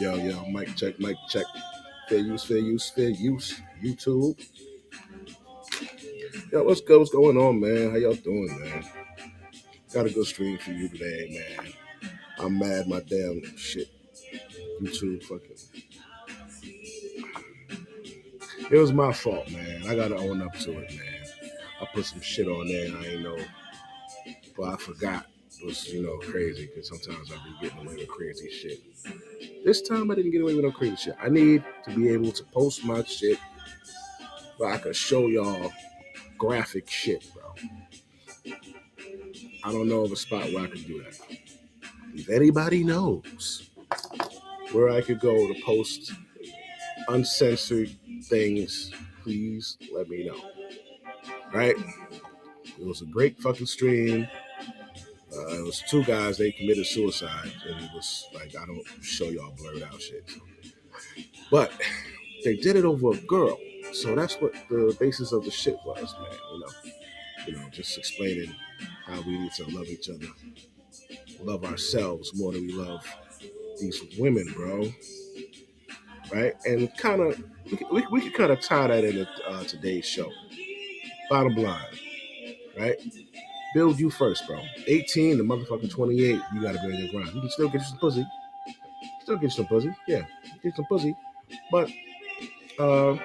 Yo, mic check, mic check. Fair use, fair use, fair use. YouTube. Yo, what's good? What's going on, man? How y'all doing, man? Got a good stream for you today, man. I'm mad my damn shit. YouTube fucking. It was my fault, man. I gotta own up to it, man. I put some shit on there and I ain't know. But I forgot. It was, crazy because sometimes I be getting away with crazy shit. This time I didn't get away with no crazy shit. I need to be able to post my shit where I can show y'all graphic shit, bro. I don't know of a spot where I can do that. If anybody knows where I could go to post uncensored things, please let me know. Right? It was a great fucking stream. It was two guys, they committed suicide, and it was like, I don't show y'all blurred out shit. So. But they did it over a girl. So that's what the basis of the shit was, man. Just explaining how we need to love each other, love ourselves more than we love these women, bro. Right? And kind of, we could kind of tie that into today's show. Bottom line, right? Build you first, bro. 18 to motherfucking 28, you gotta build your grind. You can still get you some pussy. Still get you some pussy. Yeah, get some pussy. But, yeah,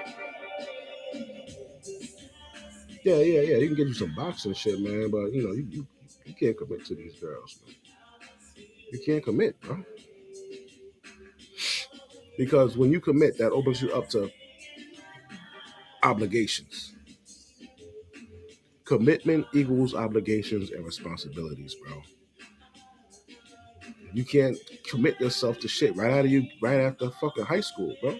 you can get you some boxing shit, man. But, you can't commit to these girls, man. You can't commit, bro. Because when you commit, that opens you up to obligations. Commitment equals obligations and responsibilities, bro. You can't commit yourself to shit right after fucking high school, bro.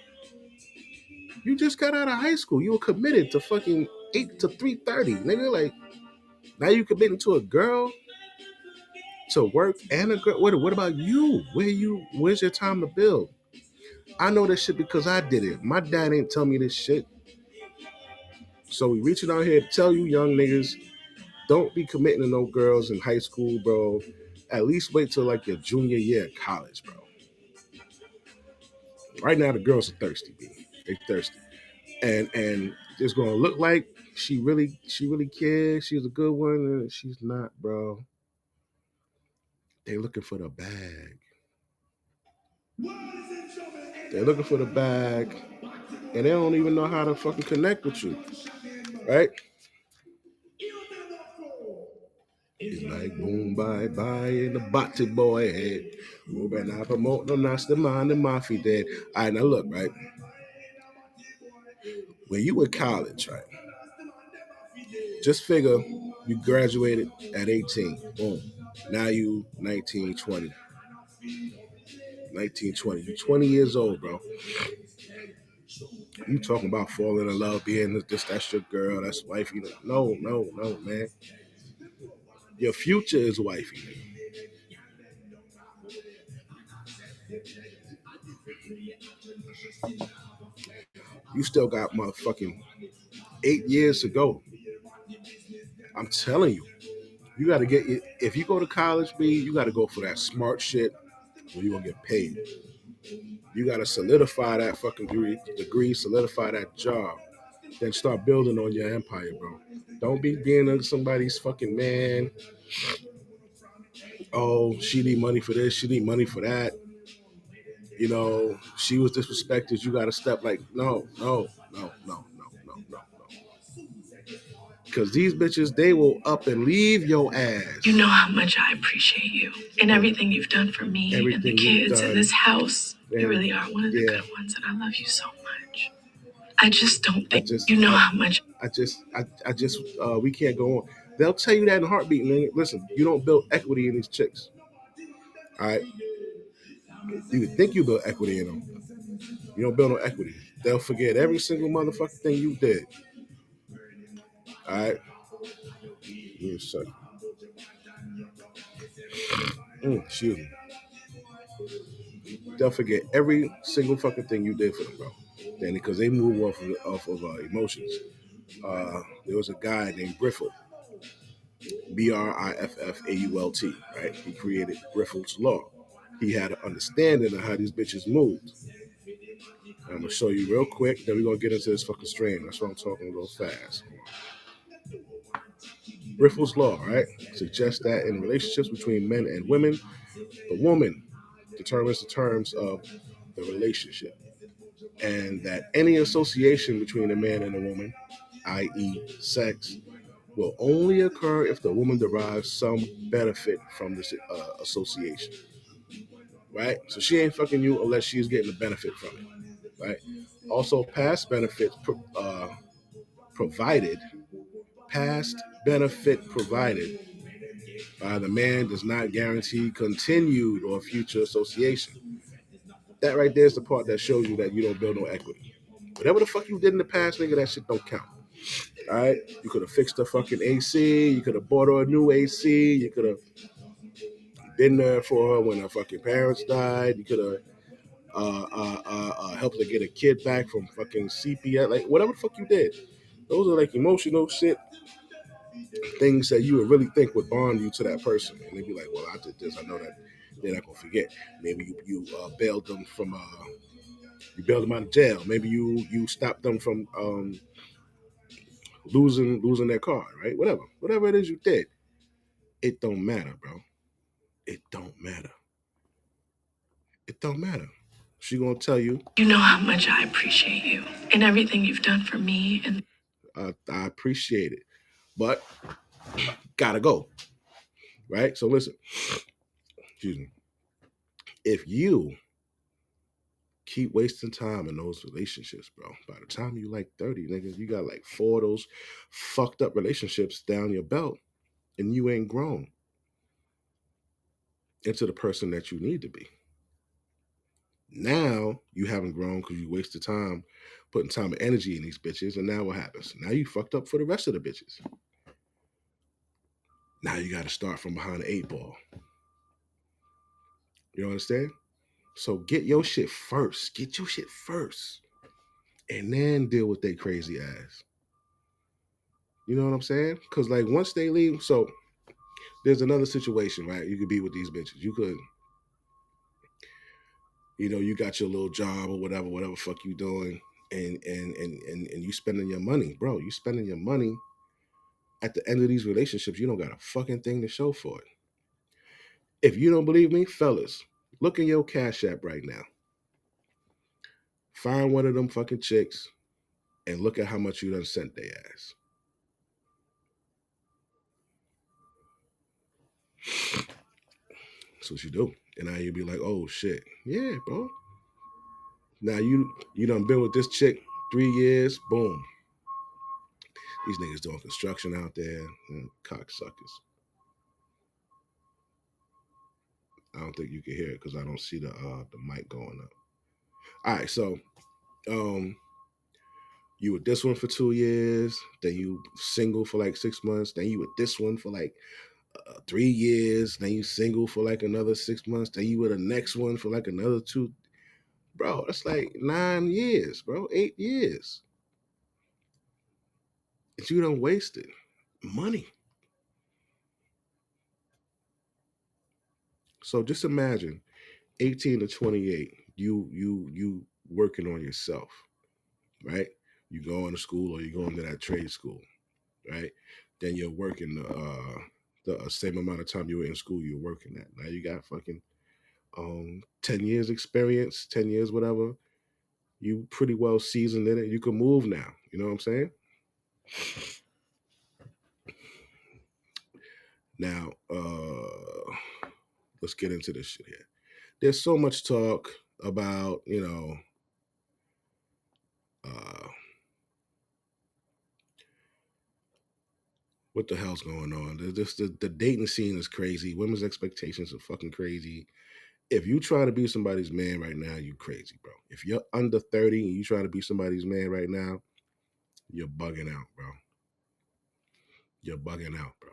You just got out of high school. You were committed to fucking 8 to 3:30, nigga. Like, now you committing to a girl, to work, and a girl. What about you? Where's your time to build? I know this shit because I did it. My dad ain't tell me this shit. So we reaching out here to tell you young niggas, don't be committing to no girls in high school, bro. At least wait till like your junior year of college, bro. Right now the girls are thirsty, B. They thirsty. And it's gonna look like she really cares. She's a good one, and she's not, bro. They looking for the bag. They're looking for the bag, and they don't even know how to fucking connect with you, right? It's like boom, bye, bye, in the body boy head. Moving I promote no nasty man, the mafia dead. All right, now look, right? When you in college, right? Just figure you graduated at 18. Boom. Now you 19, 20. 19, 20. You're 20 years old, bro. You talking about falling in love, being this, that's your girl, that's wifey. No, man. Your future is wifey. You still got motherfucking 8 years to go. I'm telling you. You got to get, if you go to college, B, you got to go for that smart shit where you going to get paid. You got to solidify that fucking degree, solidify that job, then start building on your empire, bro. Don't be being somebody's fucking man. Oh, she need money for this, she need money for that. She was disrespected. You got to step like, no. Because these bitches, they will up and leave your ass. You know how much I appreciate you and everything you've done for me and the kids and this house. You really are one of the good ones, and I love you so much. I just don't think how much. We can't go on. They'll tell you that in a heartbeat, man. Listen, you don't build equity in these chicks. All right? You think you build equity in them. You don't build no equity. They'll forget every single motherfucking thing you did. All right? Excuse me. They'll forget every single fucking thing you did for them, bro. Then because they move off of emotions. There was a guy named Briffle, Briffalt, right? He created Briffel's Law. he had an understanding of how these bitches moved. I'm gonna show you real quick, then we're gonna get into this fucking stream. That's why I'm talking a little fast. Riffle's law, right, suggests that in relationships between men and women, the woman determines the terms of the relationship, and that any association between a man and a woman, i.e., sex, will only occur if the woman derives some benefit from this association, right? So she ain't fucking you unless she's getting a benefit from it, right? Also, provided, past benefit provided by the man does not guarantee continued or future association. That right there is the part that shows you that you don't build no equity. Whatever the fuck you did in the past, nigga, that shit don't count. All right, you could have fixed the fucking AC. You could have bought her a new AC. You could have been there for her when her fucking parents died. You could have helped her get a kid back from fucking CPS. Like whatever the fuck you did, those are like emotional shit things that you would really think would bond you to that person. And they'd be like, "Well, I did this. I know that they're not gonna forget." Maybe you bailed them from you bailed them out of jail. Maybe you stopped them from losing their car, right? Whatever it is you did, it don't matter, bro. It don't matter. It don't matter. She gonna tell you. You know how much I appreciate you and everything you've done for me. And I appreciate it, but gotta go, right? So listen, excuse me. If you keep wasting time in those relationships, bro, by the time you like 30, niggas, you got like 4 of those fucked up relationships down your belt, and you ain't grown into the person that you need to be. Now you haven't grown because you wasted time putting time and energy in these bitches, and now what happens? Now you fucked up for the rest of the bitches. Now you got to start from behind the 8 ball. You understand? So get your shit first. Get your shit first, and then deal with their crazy ass. You know what I'm saying? Because like once they leave, so there's another situation, right? You could be with these bitches. You could, you got your little job or whatever fuck you doing, and you spending your money, bro. You spending your money. At the end of these relationships, you don't got a fucking thing to show for it. If you don't believe me, fellas, look in your Cash App right now. Find one of them fucking chicks and look at how much you done sent their ass. That's what you do. And now you be like, oh shit. Yeah, bro. Now you done been with this chick 3 years, boom. These niggas doing construction out there and cocksuckers. I don't think you can hear it because I don't see the mic going up. All right, so you with this one for 2 years, then you single for like 6 months, then you with this one for like 3 years, then you single for like another 6 months, then you with the next one for like another 2. Bro, that's like 9 years, bro, 8 years. And you done wasted money. So just imagine 18 to 28, you working on yourself, right? You going to school or you going to that trade school, right? Then you're working the same amount of time you were in school you're working at. Now you got fucking 10 years experience, 10 years whatever. You pretty well seasoned in it. You can move now. You know what I'm saying? Now, let's get into this shit here. There's so much talk about, what the hell's going on? The dating scene is crazy. Women's expectations are fucking crazy. If you try to be somebody's man right now, you crazy, bro. If you're under 30 and you trying to be somebody's man right now, you're bugging out, bro. You're bugging out, bro.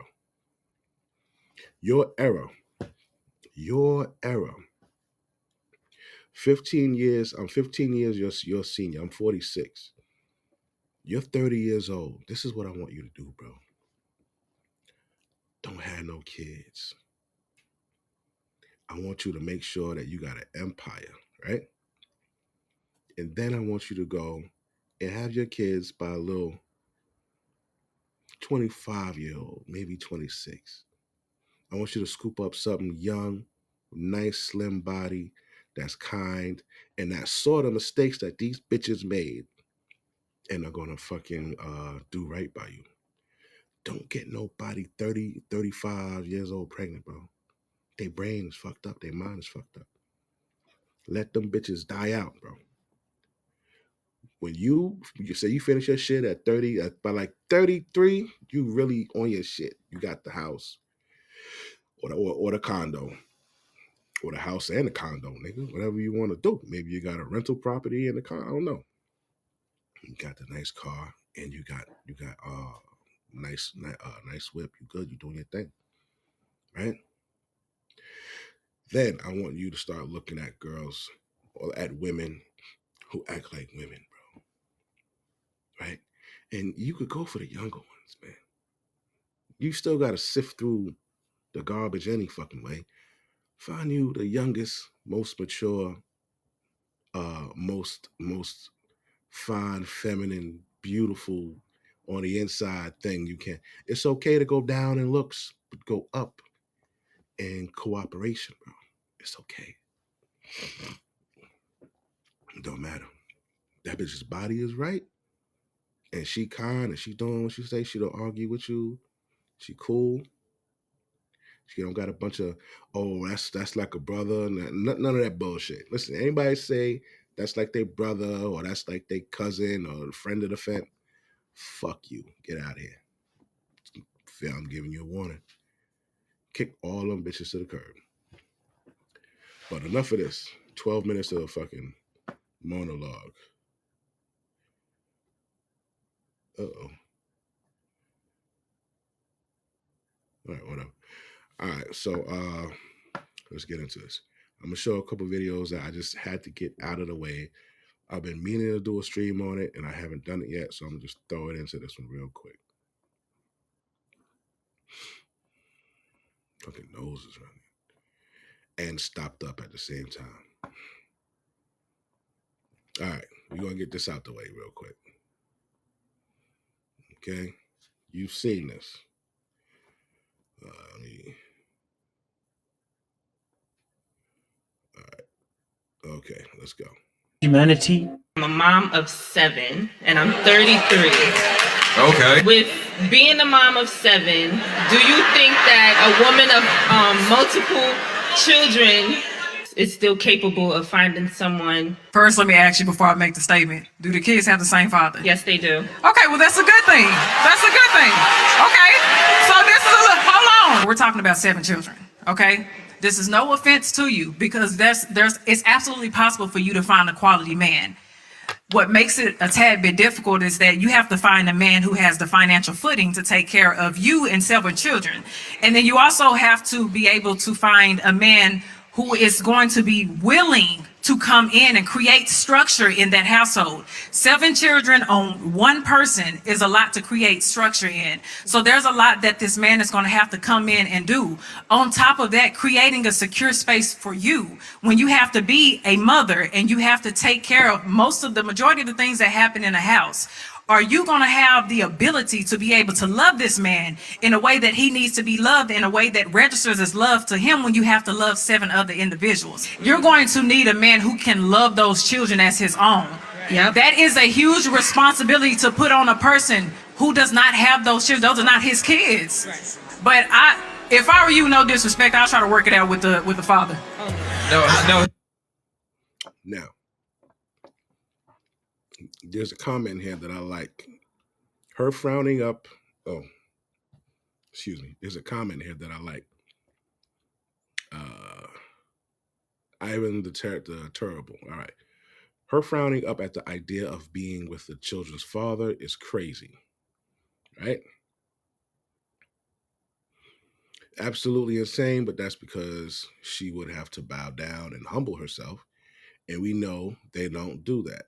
Your era. 15 years, I'm 15 years your senior. I'm 46. You're 30 years old. This is what I want you to do, bro. Don't have no kids. I want you to make sure that you got an empire, right? And then I want you to go and have your kids by a little 25-year-old, maybe 26. I want you to scoop up something young, nice, slim body, that's kind, and that sort of mistakes that these bitches made and are gonna fucking do right by you. Don't get nobody 30, 35 years old pregnant, bro. Their brain is fucked up. Their mind is fucked up. Let them bitches die out, bro. When you say you finish your shit at 30, by like 33, you really on your shit. You got the house or the condo or the house and the condo, nigga. Whatever you want to do. Maybe you got a rental property in the car. I don't know. You got the nice car and you got nice whip. You good. You doing your thing, right? Then I want you to start looking at girls or at women who act like women, bro. Right? And you could go for the younger ones, man. You still got to sift through the garbage any fucking way. Find you the youngest, most mature, most fine, feminine, beautiful on the inside thing you can. It's okay to go down in looks, but go up in cooperation, bro. It's okay. It don't matter. That bitch's body is right. And she kind and she doing what she say. She don't argue with you. She cool. She don't got a bunch of, oh, that's like a brother. None of that bullshit. Listen, anybody say that's like their brother or that's like their cousin or a friend of the family, fuck you. Get out of here. I'm giving you a warning. Kick all them bitches to the curb. But enough of this. 12 minutes of a fucking monologue. Uh-oh. All right, whatever. All right, so let's get into this. I'm gonna show a couple videos that I just had to get out of the way. I've been meaning to do a stream on it, and I haven't done it yet, so I'm gonna just throw it into this one real quick. Fucking nose is running. And stopped up at the same time. All right, we're gonna get this out the way real quick. Okay, you've seen this. All right. Okay, let's go. Humanity. I'm a mom of 7 and I'm 33. Okay. With being a mom of 7, do you think that a woman of multiple children is still capable of finding someone? First, let me ask you before I make the statement. Do the kids have the same father? Yes, they do. Okay, well, that's a good thing. That's a good thing. Okay, so this is hold on. We're talking about 7 children, okay? This is no offense to you because it's absolutely possible for you to find a quality man. What makes it a tad bit difficult is that you have to find a man who has the financial footing to take care of you and 7 children. And then you also have to be able to find a man who is going to be willing to come in and create structure in that household. 7 children on 1 person is a lot to create structure in. So there's a lot that this man is going to have to come in and do. On top of that, creating a secure space for you when you have to be a mother and you have to take care of the majority of the things that happen in a house. Are you going to have the ability to be able to love this man in a way that he needs to be loved, in a way that registers as love to him when you have to love 7 other individuals? You're going to need a man who can love those children as his own. Yep. That is a huge responsibility to put on a person who does not have those children. Those are not his kids. Right. But if I were you, no disrespect, I'll try to work it out with the father. No. Now, there's a comment here that I like. Her frowning up. Oh, excuse me. There's a comment here that I like. Ivan the Terrible. All right. Her frowning up at the idea of being with the children's father is crazy. Right? Absolutely insane, but that's because she would have to bow down and humble herself. And we know they don't do that.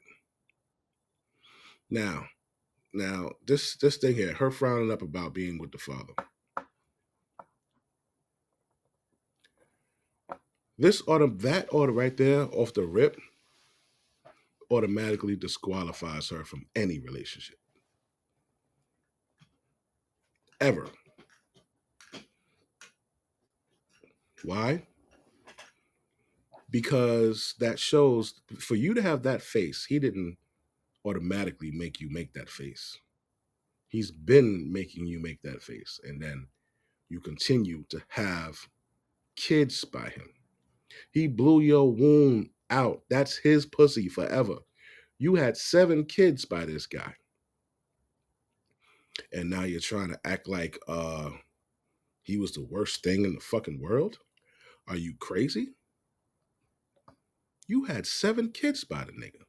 Now, this thing here, her frowning up about being with the father. That order right there off the rip automatically disqualifies her from any relationship ever. Why? Because that shows for you to have that face, he didn't automatically make you make that face. He's been making you make that face. And then you continue to have kids by him. He blew your womb out. That's his pussy forever. You had 7 kids by this guy. And now you're trying to act like he was the worst thing in the fucking world? Are you crazy? You had 7 kids by the nigga.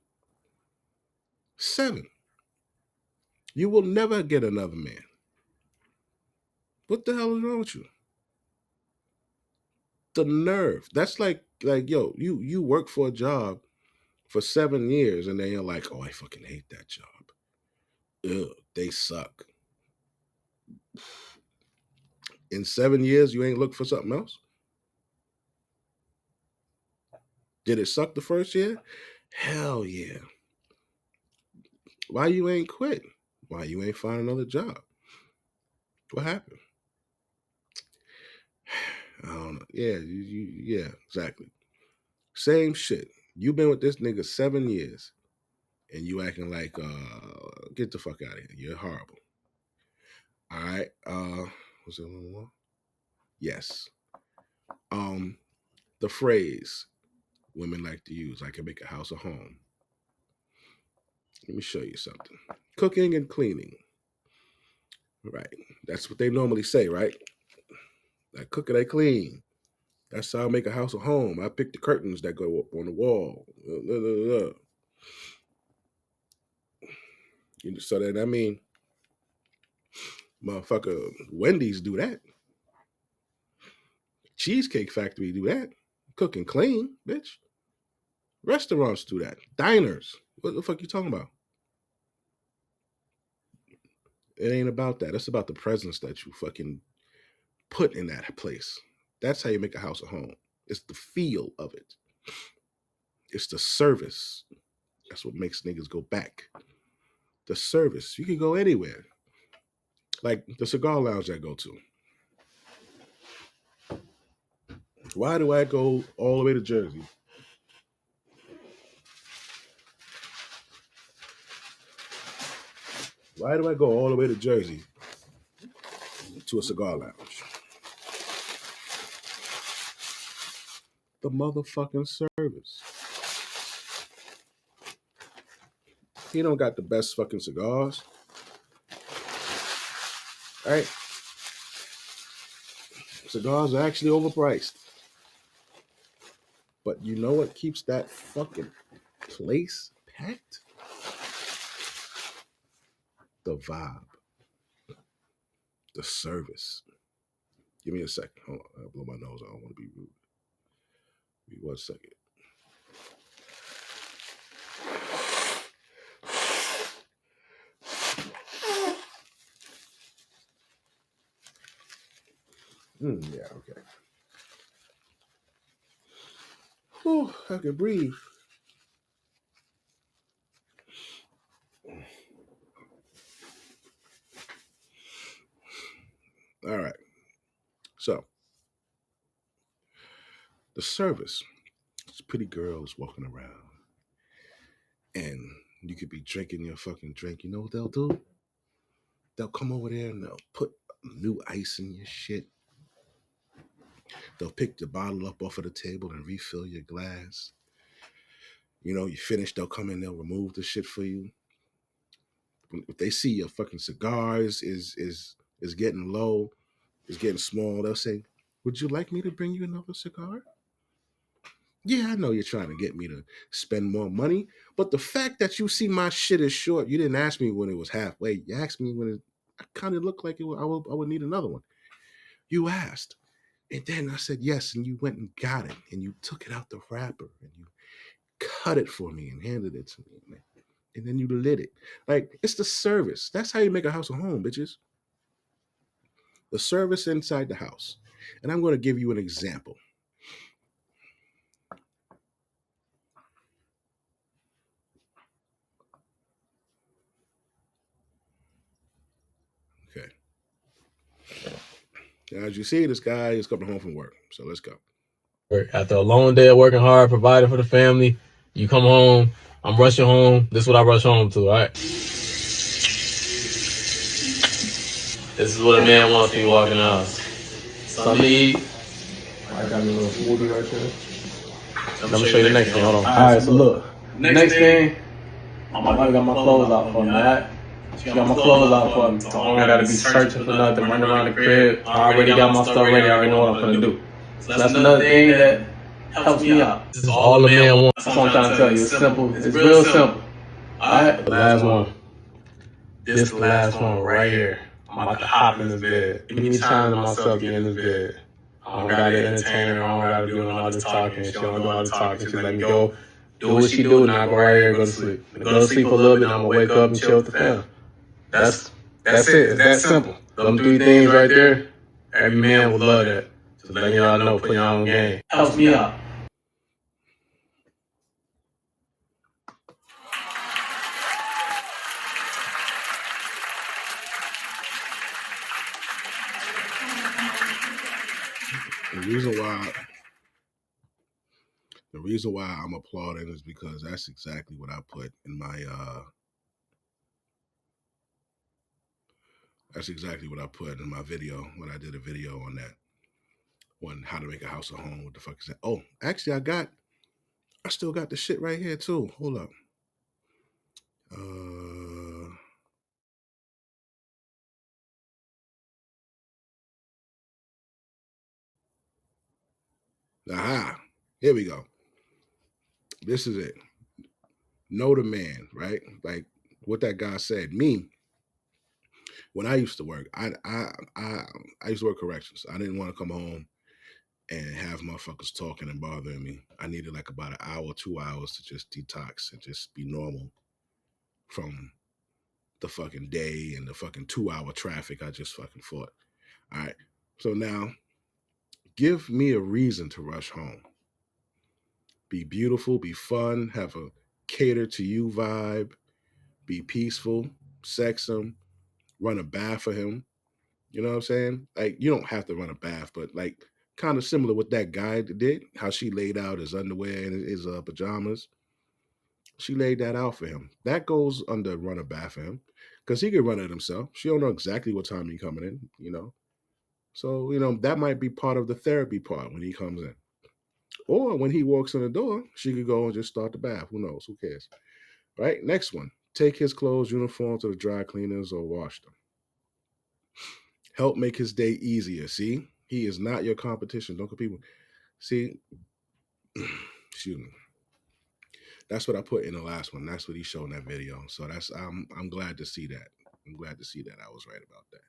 7. You will never get another man. What the hell is wrong with you? The nerve. That's like yo, you work for a job for 7 years and then you're like, oh, I fucking hate that job. Ugh, they suck. In 7 years, you ain't looked for something else? Did it suck the first year? Hell yeah. Why you ain't quit? Why you ain't find another job? What happened? I don't know. Yeah, yeah, exactly. Same shit. You been with this nigga 7 years and you acting like, get the fuck out of here. You're horrible. All right. Was there one more? Yes. The phrase women like to use, I can make a house a home. Let me show you something. Cooking and cleaning. Right. That's what they normally say, right? I cook and I clean. That's how I make a house a home. I pick the curtains that go up on the wall. So that, I mean, motherfucker, Wendy's do that. Cheesecake Factory do that. Cook and clean, bitch. Restaurants do that. Diners. What the fuck you talking about? It ain't about that. It's about the presence that you fucking put in that place. That's how you make a house a home. It's the feel of it. It's the service. That's what makes niggas go back. The service. You can go anywhere. Like the cigar lounge I go to. Why do I go all the way to Jersey? Why do I go all the way to Jersey to a cigar lounge? The motherfucking service. He don't got the best fucking cigars. All right? Cigars are actually overpriced. But you know what keeps that fucking place packed? The vibe. The service. Give me a second. Hold on. I blow my nose. I don't want to be rude. Give me 1 second. Yeah, okay. Whew, I can breathe. All right. So, the service. It's pretty girls walking around. And you could be drinking your fucking drink. You know what they'll do? They'll come over there and they'll put new ice in your shit. They'll pick the bottle up off of the table and refill your glass. You know, you finish, they'll come in, they'll remove the shit for you. If they see your fucking cigars is getting low, is getting small, they'll say, would you like me to bring you another cigar? Yeah, I know you're trying to get me to spend more money, but the fact that you see my shit is short, you didn't ask me when it was halfway. You asked me when it kind of looked like I would need another one. You asked. And then I said yes, and you went and got it, and you took it out the wrapper, and you cut it for me and handed it to me, man. And then you lit it. Like, it's the service. That's how you make a house a home, bitches. The service inside the house. And I'm going to give you an example. As you see, this guy is coming home from work. So let's go. After a long day of working hard, providing for the family, you come home. I'm rushing home. This is what I rush home to, all right? This is what a man wants when you walk in the house. Something to eat. I got me a little smoothie right there. Let me show you the next thing. Hold on. All right, so look. Next thing, my wife got my clothes out for me, all right? She got my clothes out for me. So I don't gotta be searching for nothing, running around the crib. I already got my stuff ready. I already know what I'm gonna do. So that's another thing that helps me out. This is all a man wants. That's what I'm trying to tell you. It's simple. It's real simple. All right, the last one. This is the last one right here. I'm about to hop in this bed. Give me time to myself get in this bed. I don't gotta entertain her. I don't gotta do all this talking. She don't do all this talking. She let me go do what she do, and I go right here and go to sleep. Go to sleep for a little bit, and I'm gonna wake up and chill with the family. That's it. It's that simple. Them 3 things right there, every man would love that. Just letting y'all know, put y'all on game. Helps me out. The reason why I'm applauding is because that's exactly what I put in my video when I did a video on that one, how to make a house a home. What the fuck is that? Oh, actually I still got the shit right here too. Hold up. Aha, here we go. This is it. Know the man, right? Like what that guy said. Me, when I used to work, I used to work corrections. I didn't want to come home and have motherfuckers talking and bothering me. I needed like about an hour, 2 hours to just detox and just be normal from the fucking day and the fucking 2-hour traffic I just fucking fought. All right. So now, give me a reason to rush home. Be beautiful, be fun, have a cater to you vibe, be peaceful, sex him, run a bath for him. You know what I'm saying? Like, you don't have to run a bath, but like kind of similar what that guy did, how she laid out his underwear and his pajamas. She laid that out for him. That goes under run a bath for him because he could run it himself. She don't know exactly what time he's coming in, you know. So, you know, that might be part of the therapy part when he comes in. Or when he walks in the door, she could go and just start the bath. Who knows? Who cares? Right? Next one. Take his clothes, uniform to the dry cleaners or wash them. Help make his day easier. See? He is not your competition. Don't compete with. See? Excuse me. That's what I put in the last one. That's what he showed in that video. So that's I'm glad to see that. I'm glad to see that I was right about that.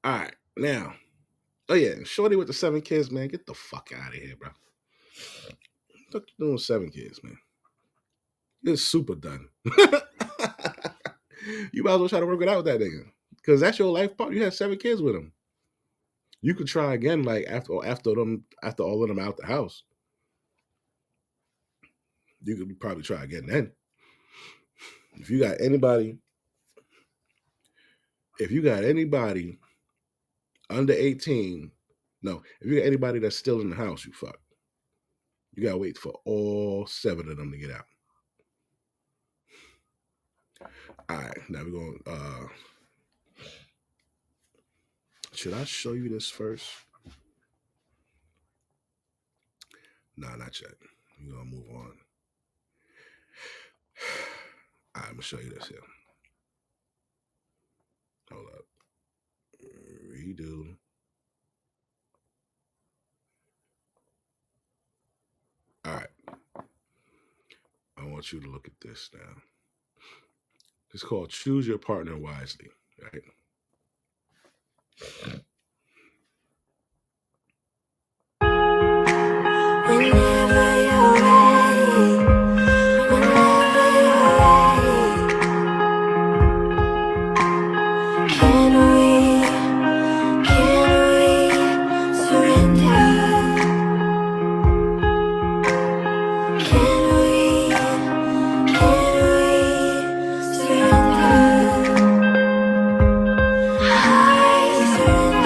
All right. Now. Oh yeah, shorty with the 7 kids, man. Get the fuck out of here, bro. What you doing with 7 kids, man? You're super done. You might as well try to work it out with that nigga. Because that's your life partner. You had 7 kids with him. You could try again, like after all of them out the house. You could probably try again then. If you got anybody under 18, no, if you got anybody that's still in the house, you fuck. You gotta wait for all 7 of them to get out. All right, now we're going. Should I show you this first? Nah, not yet. We're gonna move on. All right, I'm gonna show you this here. Hold up. Redo. All right. I want you to look at this now. It's called Choose Your Partner Wisely, right? Whenever you're ready, whenever you're ready, can we surrender? Can we surrender? I surrender.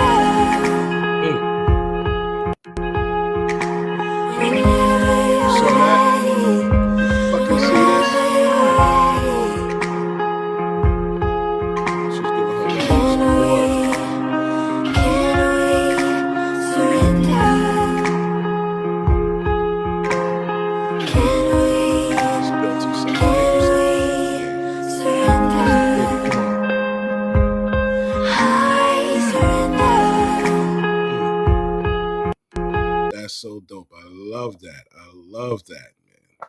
that. I love that, man.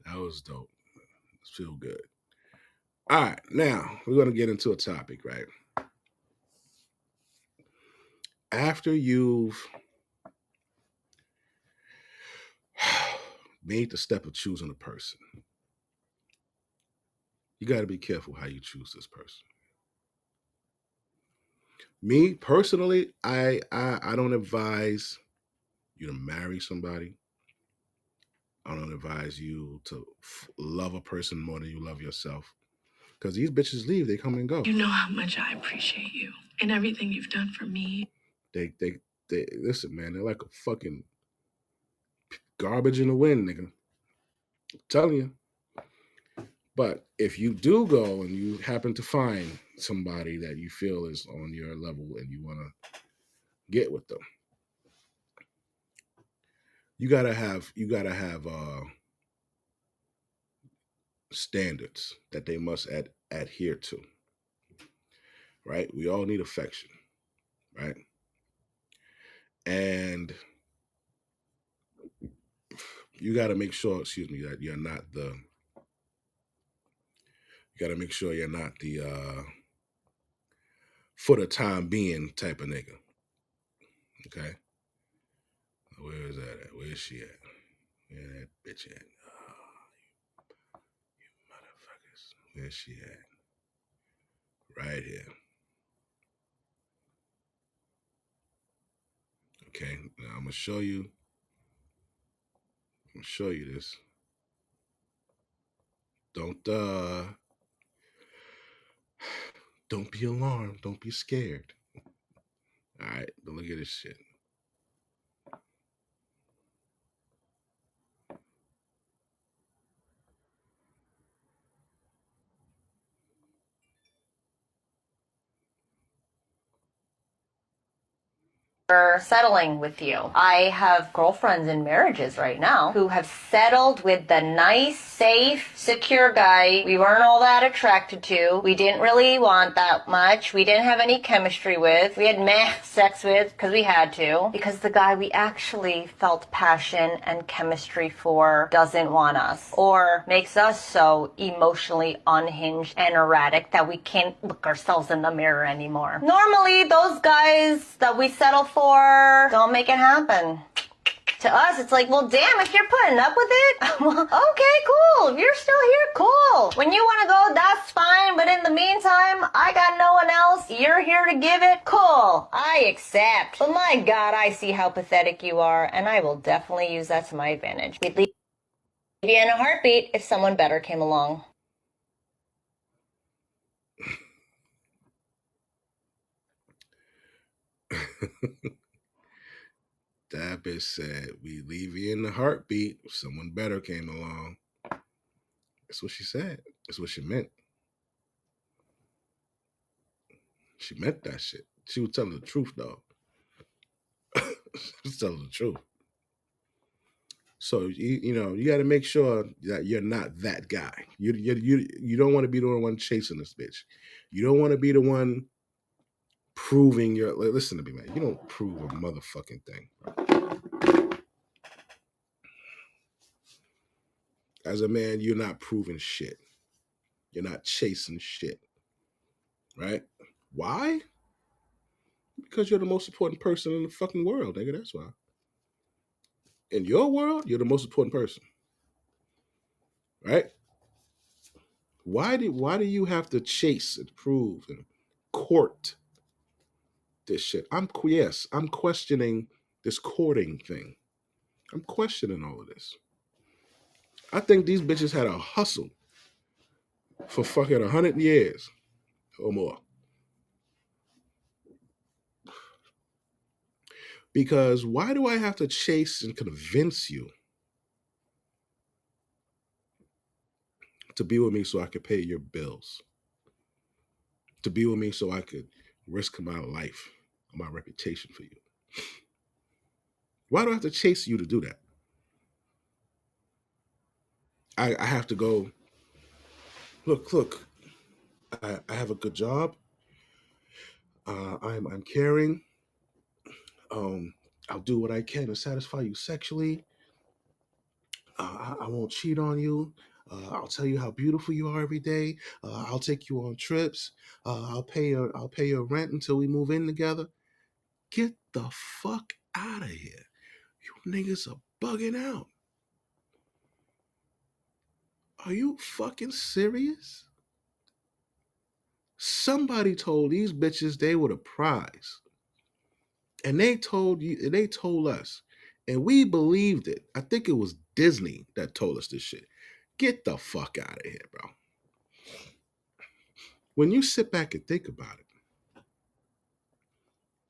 That was dope. It feel good. All right, now we're gonna get into a topic, right? After you've made the step of choosing a person, you got to be careful how you choose this person. Me personally, I don't advise you to marry somebody. I don't advise you to love a person more than you love yourself. Because these bitches leave, they come and go. You know how much I appreciate you and everything you've done for me. They listen, man. They're like a fucking garbage in the wind, nigga. I'm telling you. But if you do go and you happen to find somebody that you feel is on your level and you want to get with them, you gotta have standards that they must adhere to. Right? We all need affection, right? And you got to make sure, that you're not the. You got to make sure you're not the for the time being type of nigga. Okay. Where is that at? Where is she at? Where that bitch at? Oh, you motherfuckers. Where's she at? Right here. Okay. Now I'm gonna show you. I'm gonna show you this. Don't be alarmed. Don't be scared. All right. But look at this shit. Settling with you. I have girlfriends in marriages right now who have settled with the nice, safe, secure guy we weren't all that attracted to. We didn't really want that much. We didn't have any chemistry with. We had sex with because we had to. Because the guy we actually felt passion and chemistry for doesn't want us. Or makes us so emotionally unhinged and erratic that we can't look ourselves in the mirror anymore. Normally, those guys that we settle for don't make it happen. To us, it's like, well, damn, if you're putting up with it, okay, cool. If you're still here, cool. When you want to go, that's fine. But in the meantime, I got no one else. You're here to give it. Cool. I accept. But my God, I see how pathetic you are, and I will definitely use that to my advantage. We'd leave you in a heartbeat if someone better came along. That bitch said, we leave you in the heartbeat if someone better came along. That's what she said. That's what she meant. She meant that shit. She was telling the truth, though. She was telling the truth. So you got to make sure that you're not that guy. You don't want to be the one chasing this bitch. You don't want to be the one proving your. Listen to me, man. You don't prove a motherfucking thing. As a man, you're not proving shit. You're not chasing shit. Right? Why? Because you're the most important person in the fucking world, nigga. That's why. In your world, you're the most important person. Right? Why do you have to chase and prove and court this shit? I'm questioning this courting thing. I'm questioning all of this. I think these bitches had a hustle for fucking 100 years or more. Because why do I have to chase and convince you to be with me so I could pay your bills? To be with me so I could risk my life or my reputation for you? Why do I have to chase you to do that? I have to go, look, I have a good job. I'm caring. I'll do what I can to satisfy you sexually. I won't cheat on you. I'll tell you how beautiful you are every day. I'll take you on trips. I'll pay your rent until we move in together. Get the fuck out of here. You niggas are bugging out. Are you fucking serious? Somebody told these bitches they were the prize. And they told you, and they told us, and we believed it. I think it was Disney that told us this shit. Get the fuck out of here, bro. When you sit back and think about it,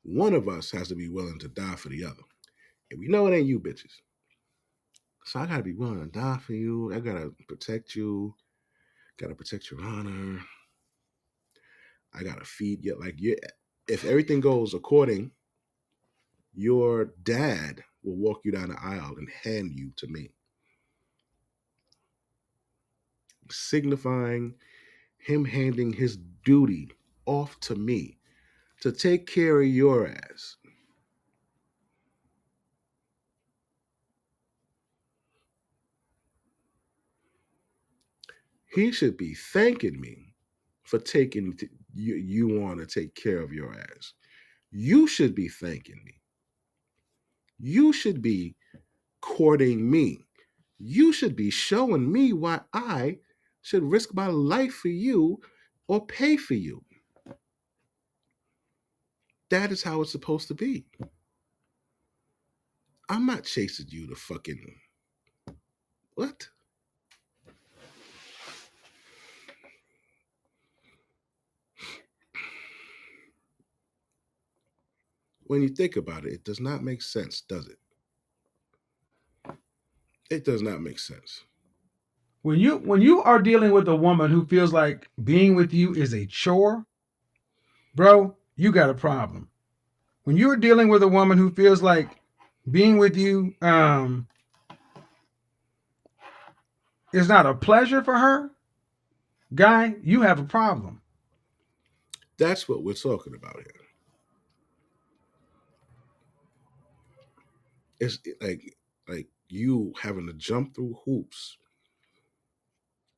one of us has to be willing to die for the other. And we know it ain't you bitches. So I gotta be willing to die for you. I gotta protect you. Gotta protect your honor. I gotta feed you. Like, you, if everything goes according, your dad will walk you down the aisle and hand you to me, signifying him handing his duty off to me to take care of your ass. He should be thanking me for taking you on to take care of your ass. You should be thanking me. You should be courting me. You should be showing me why I should risk my life for you or pay for you. That is how it's supposed to be. I'm not chasing you to fucking what? When you think about it, it does not make sense, does it? It does not make sense. When you are dealing with a woman who feels like being with you is a chore, bro, you got a problem. When you're dealing with a woman who feels like being with you is not a pleasure for her, guy, you have a problem. That's what we're talking about here. It's like you having to jump through hoops,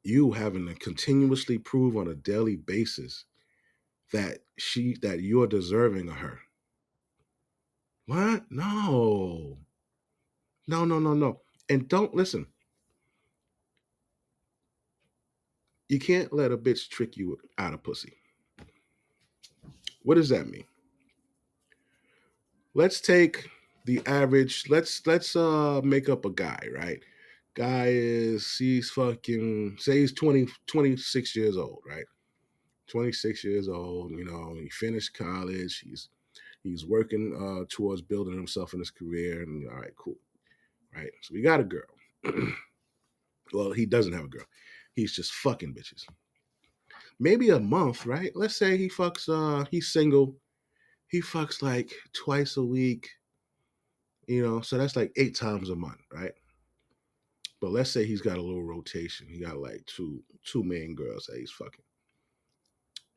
you having to continuously prove on a daily basis that you're deserving of her. What? No. No. And don't listen. You can't let a bitch trick you out of pussy. What does that mean? Let's take the average, let's make up a guy, right? Guy he's fucking, say he's 26 years old, right? 26 years old, he finished college, he's working towards building himself in his career, and all right, cool. Right? So we got a girl. Well, he doesn't have a girl. He's just fucking bitches. Maybe a month, right? Let's say he fucks, he's single. He fucks like twice a week, so that's like 8 times a month, right? But let's say he's got a little rotation. He got like two main girls that he's fucking,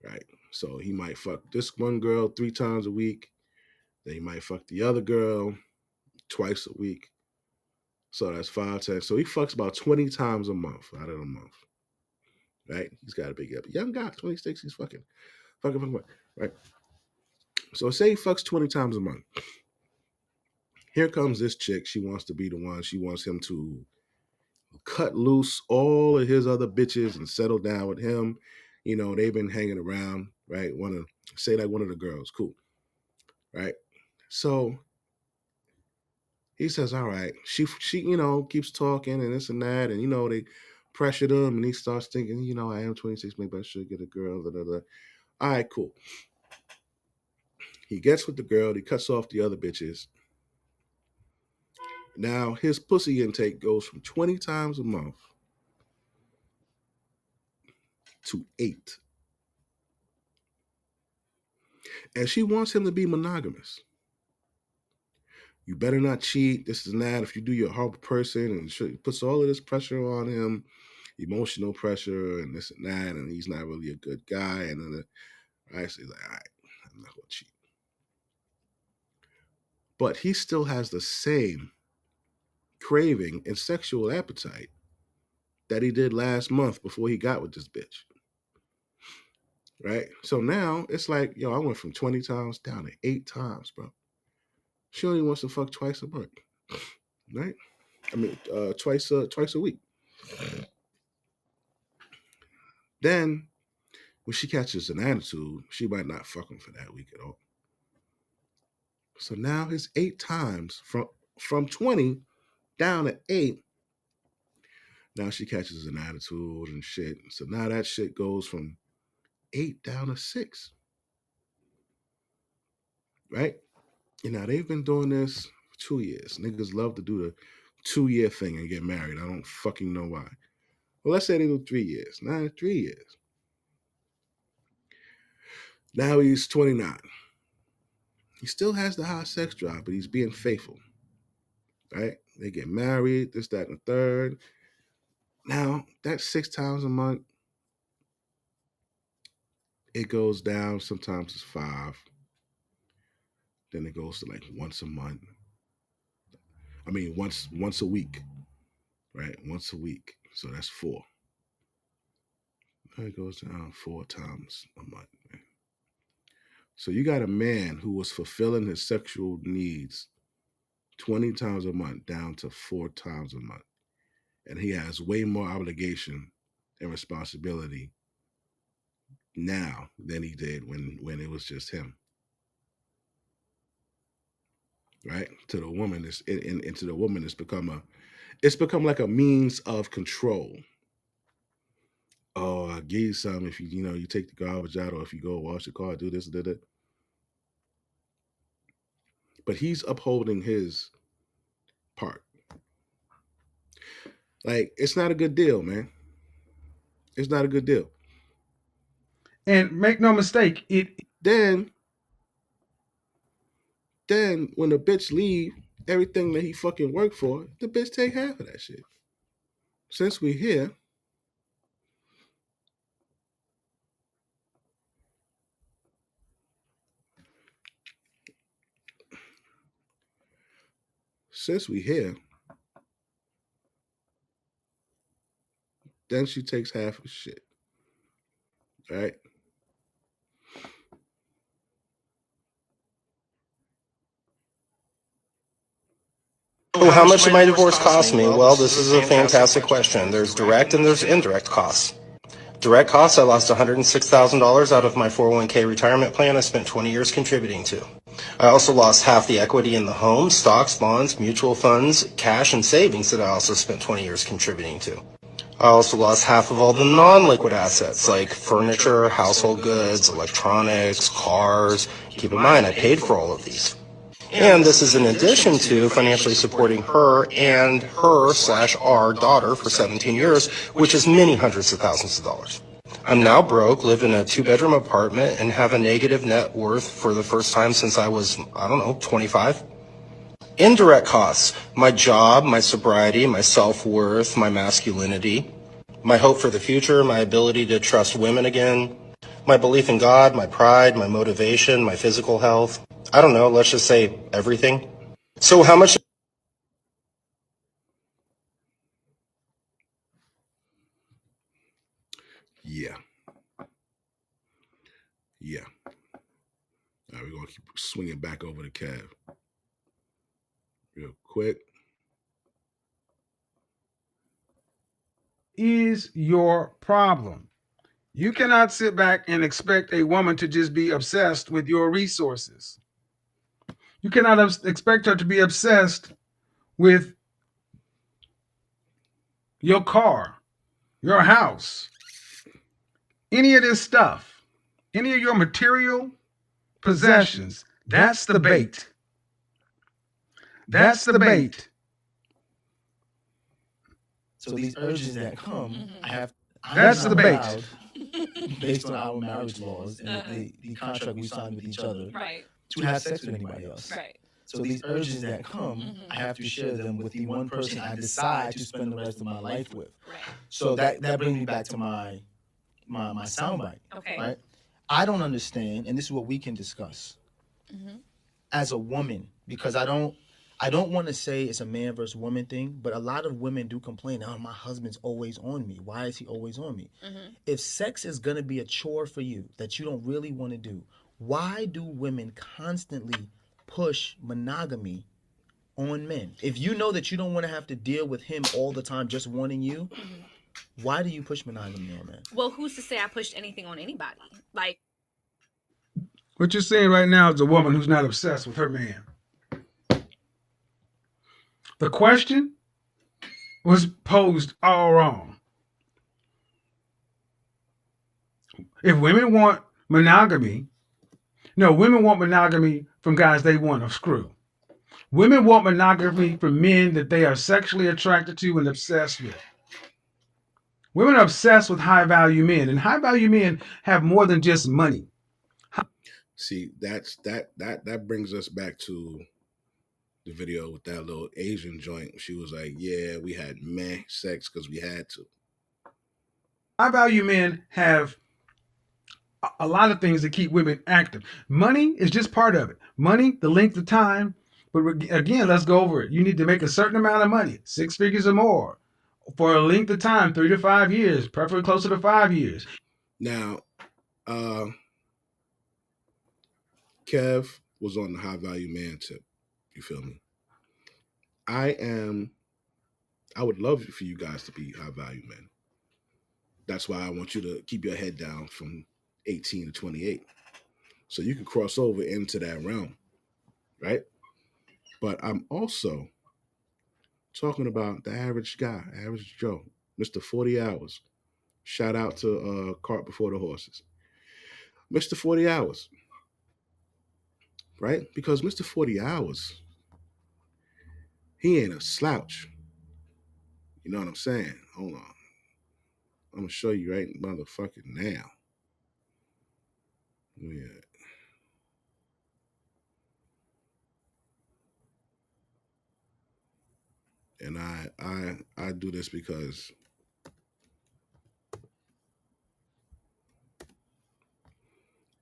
right? So he might fuck this one girl 3 times a week. Then he might fuck the other girl twice a week. So that's 5 times. So he fucks about 20 times a month out of the month, right? He's got a big young guy, 26. He's fucking, right? So say he fucks 20 times a month. Here comes this chick. She wants to be the one. She wants him to cut loose all of his other bitches and settle down with him. They've been hanging around, right? Say like one of the girls, cool, right? So he says, all right. She keeps talking and this and that, and they pressured him, and he starts thinking, I am 26, maybe I should get a girl. Blah, blah, blah. All right, cool. He gets with the girl. He cuts off the other bitches. Now his pussy intake goes from 20 times a month to 8. And she wants him to be monogamous. You better not cheat. This is not. If you do, you're a horrible person. And she puts all of this pressure on him, emotional pressure, and this and that. And he's not really a good guy. And then right, so he's like, all right, I'm not gonna cheat. But he still has the same craving and sexual appetite that he did last month before he got with this bitch. Right? So now it's like, yo, I went from 20 times down to 8 times, bro. She only wants to fuck twice a month. Right? I mean, twice a week. Then when she catches an attitude, she might not fuck him for that week at all. So now it's 8 times from 20 down to 8. Now she catches an attitude and shit. So now that shit goes from 8 down to 6. Right? And now they've been doing this for 2 years. Niggas love to do the 2-year thing and get married. I don't fucking know why. Well, let's say they do 3 years. Now 3 years. Now he's 29. He still has the high sex drive, but he's being faithful. Right? They get married, this, that, and the third. Now, that's 6 times a month. It goes down. Sometimes it's 5. Then it goes to like once a month. I mean, once a week. Right? Once a week. So that's 4. It goes down 4 times a month. Right? So you got a man who was fulfilling his sexual needs 20 times a month down to 4 times a month. And he has way more obligation and responsibility now than he did when it was just him. Right? To the woman, to the woman, it's become like a means of control. Oh, I'll give you some if you take the garbage out, or if you go wash the car, do this, do that. But he's upholding his part. Like, it's not a good deal, man. It's not a good deal. And make no mistake, Then when the bitch leave, everything that he fucking worked for, the bitch take half of that shit. Since we're here, then she takes half of shit. Right? So how much did my divorce cost me? Well, this is a fantastic question. There's direct and there's indirect costs. Direct costs, I lost $106,000 out of my 401k retirement plan I spent 20 years contributing to. I also lost half the equity in the home, stocks, bonds, mutual funds, cash, and savings that I also spent 20 years contributing to. I also lost half of all the non-liquid assets like furniture, household goods, electronics, cars. Keep in mind, I paid for all of these. And this is in addition to financially supporting her and her/our daughter for 17 years, which is many hundreds of thousands of dollars. I'm now broke, live in a 2-bedroom apartment, and have a negative net worth for the first time since I was, 25. Indirect costs: my job, my sobriety, my self-worth, my masculinity, my hope for the future, my ability to trust women again, my belief in God, my pride, my motivation, my physical health. I don't know, let's just say everything. So how much? Yeah. All right, we're going to keep swinging back over to Kev real quick. Is your problem. You cannot sit back and expect a woman to just be obsessed with your resources. You cannot expect her to be obsessed with your car, your house, any of this stuff, any of your material possessions. That's the bait. That's the bait. So these urges that come, That's the bait. Based on our marriage laws and the contract we signed with each other, to have sex with anybody else. So these urges that come, I have to share them with the one person I decide to spend the rest of my life with. So that brings me back to my soundbite. Right? I don't understand, and this is what we can discuss. As a woman, because I I don't want to say it's a man versus woman thing, but a lot of women do complain, oh, my husband's always on me. Why is he always on me? If sex is going to be a chore for you that you don't really want to do, why do women constantly push monogamy on men? If you know that you don't want to have to deal with him all the time just wanting you, why do you push monogamy on men? Well, who's to say I pushed anything on anybody? Like, What you're saying right now is a woman who's not obsessed with her man. The question was posed all wrong. If women want monogamy, no, women want monogamy from guys they want to screw. Women want monogamy from men that they are sexually attracted to and obsessed with. Women are obsessed with high-value men, and high-value men have more than just money. See, that brings us back to the video with that little Asian joint. She was like, "Yeah, we had meh sex because we had to." High-value men have a lot of things that keep women active. Money is just part of it. Money, the length of time. But again, let's go over it. You need to make a certain amount of money, 6 figures or more, for a length of time, 3 to 5 years, preferably closer to 5 years. Now, Kev was on the high value man tip. You feel me? I would love for you guys to be high value men. That's why I want you to keep your head down from 18 to 28. So you can cross over into that realm, right? But I'm also talking about the average guy, average Joe, Mr. 40 Hours. Shout out to Cart Before the Horses. Mr. 40 Hours, right? Because Mr. 40 Hours, he ain't a slouch. You know what I'm saying? Hold on. I'm going to show you right motherfucking now. Yeah. And I do this because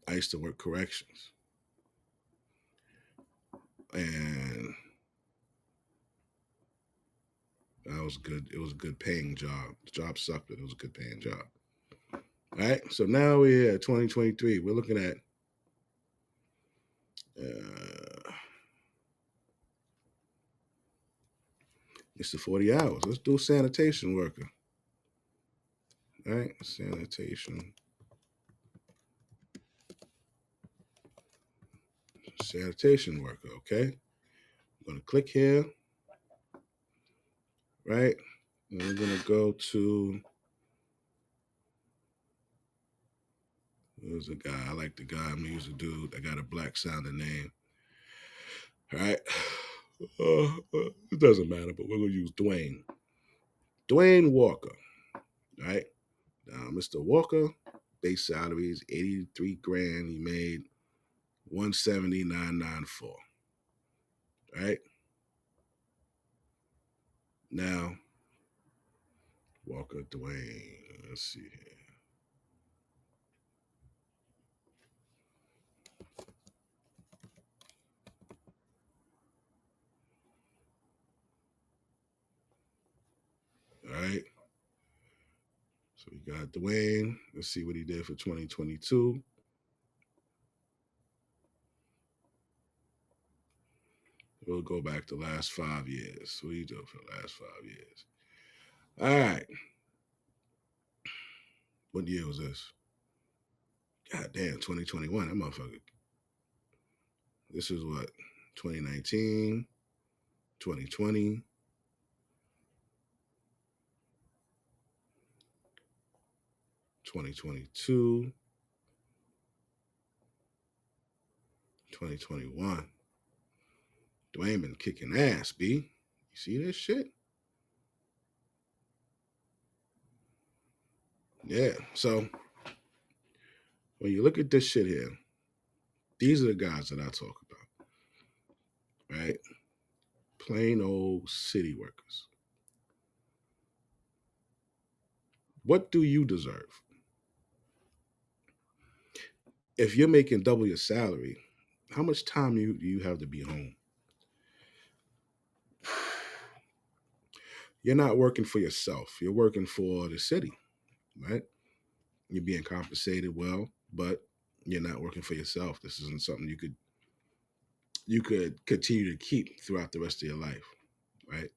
I used to work corrections. And that was good. It was a good paying job. The job sucked, but it was a good paying job. All right. So now we're at 2023. We're looking at Mr. 40 Hours. Let's do sanitation worker. All right. Sanitation worker. Okay. I'm going to click here. Right. And we're going to go to, there's a guy. I like the guy. I'm going to use a dude. I got a black sounding name. All right. It doesn't matter, but we're going to use Dwayne. Dwayne Walker. All right. Now, Mr. Walker, base salary is $83 grand. He made $179,994. All right. Now, Walker, Dwayne. Let's see here. All right. So we got Dwayne. Let's see what he did for 2022. We'll go back the last 5 years. What do you do for the last 5 years? All right. What year was this? God damn, 2021. That motherfucker. This is what? 2019, 2020. 2022, 2021. Dwayne been kicking ass, B. You see this shit? Yeah. So when you look at this shit here, these are the guys that I talk about, right? Plain old city workers. What do you deserve? If you're making double your salary, how much time do you have to be home? you're not working for yourself. You're working for the city, right? You're being compensated well, but you're not working for yourself. This isn't something you could continue to keep throughout the rest of your life, right?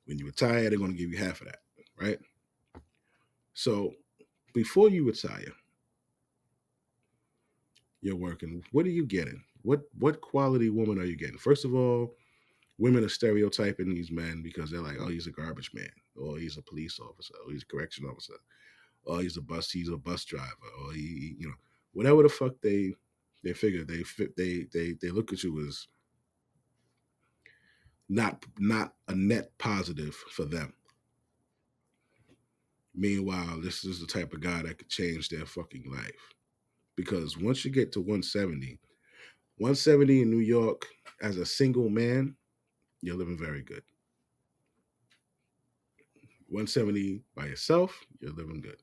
When you retire, they're going to give you half of that, right? So before you retire, you're working. What are you getting? What quality woman are you getting? First of all, women are stereotyping these men because they're like, oh, he's a garbage man, or he's a police officer, or he's a correction officer, or he's a bus driver, or he whatever the fuck they figure they look at you as not a net positive for them. Meanwhile, this is the type of guy that could change their fucking life. Because once you get to 170 in New York as a single man, you're living very good. 170 by yourself, you're living good.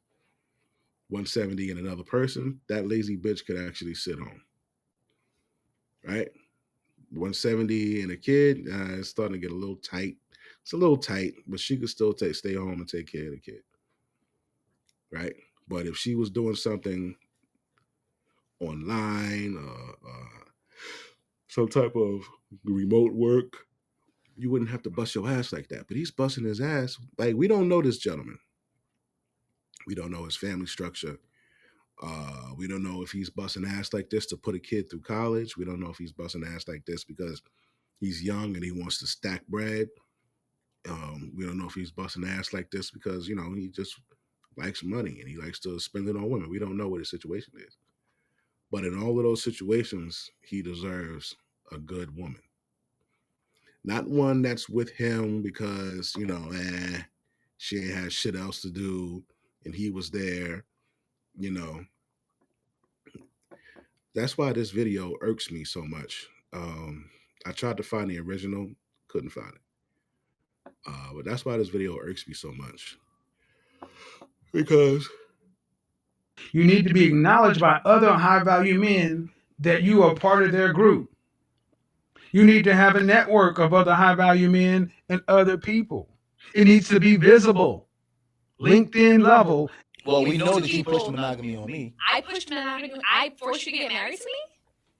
170 in another person, that lazy bitch could actually sit on. Right? 170 and a kid, it's starting to get a little tight. It's a little tight, but she could still stay home and take care of the kid. Right? But if she was doing something online, some type of remote work, you wouldn't have to bust your ass like that. But he's busting his ass. Like, we don't know this gentleman. We don't know his family structure. We don't know if he's busting ass like this to put a kid through college. We don't know if he's busting ass like this because he's young and he wants to stack bread. We don't know if he's busting ass like this because, he just likes money and he likes to spend it on women. We don't know what his situation is. But in all of those situations, he deserves a good woman. Not one that's with him because, she ain't had shit else to do and he was there, That's why this video irks me so much. I tried to find the original, couldn't find it. But that's why this video irks me so much. Because you need to be acknowledged by other high-value men that you are part of their group. You need to have a network of other high-value men and other people. It needs to be visible, LinkedIn level. Well, we know that you pushed monogamy on me. I pushed monogamy. I forced you to get married to me?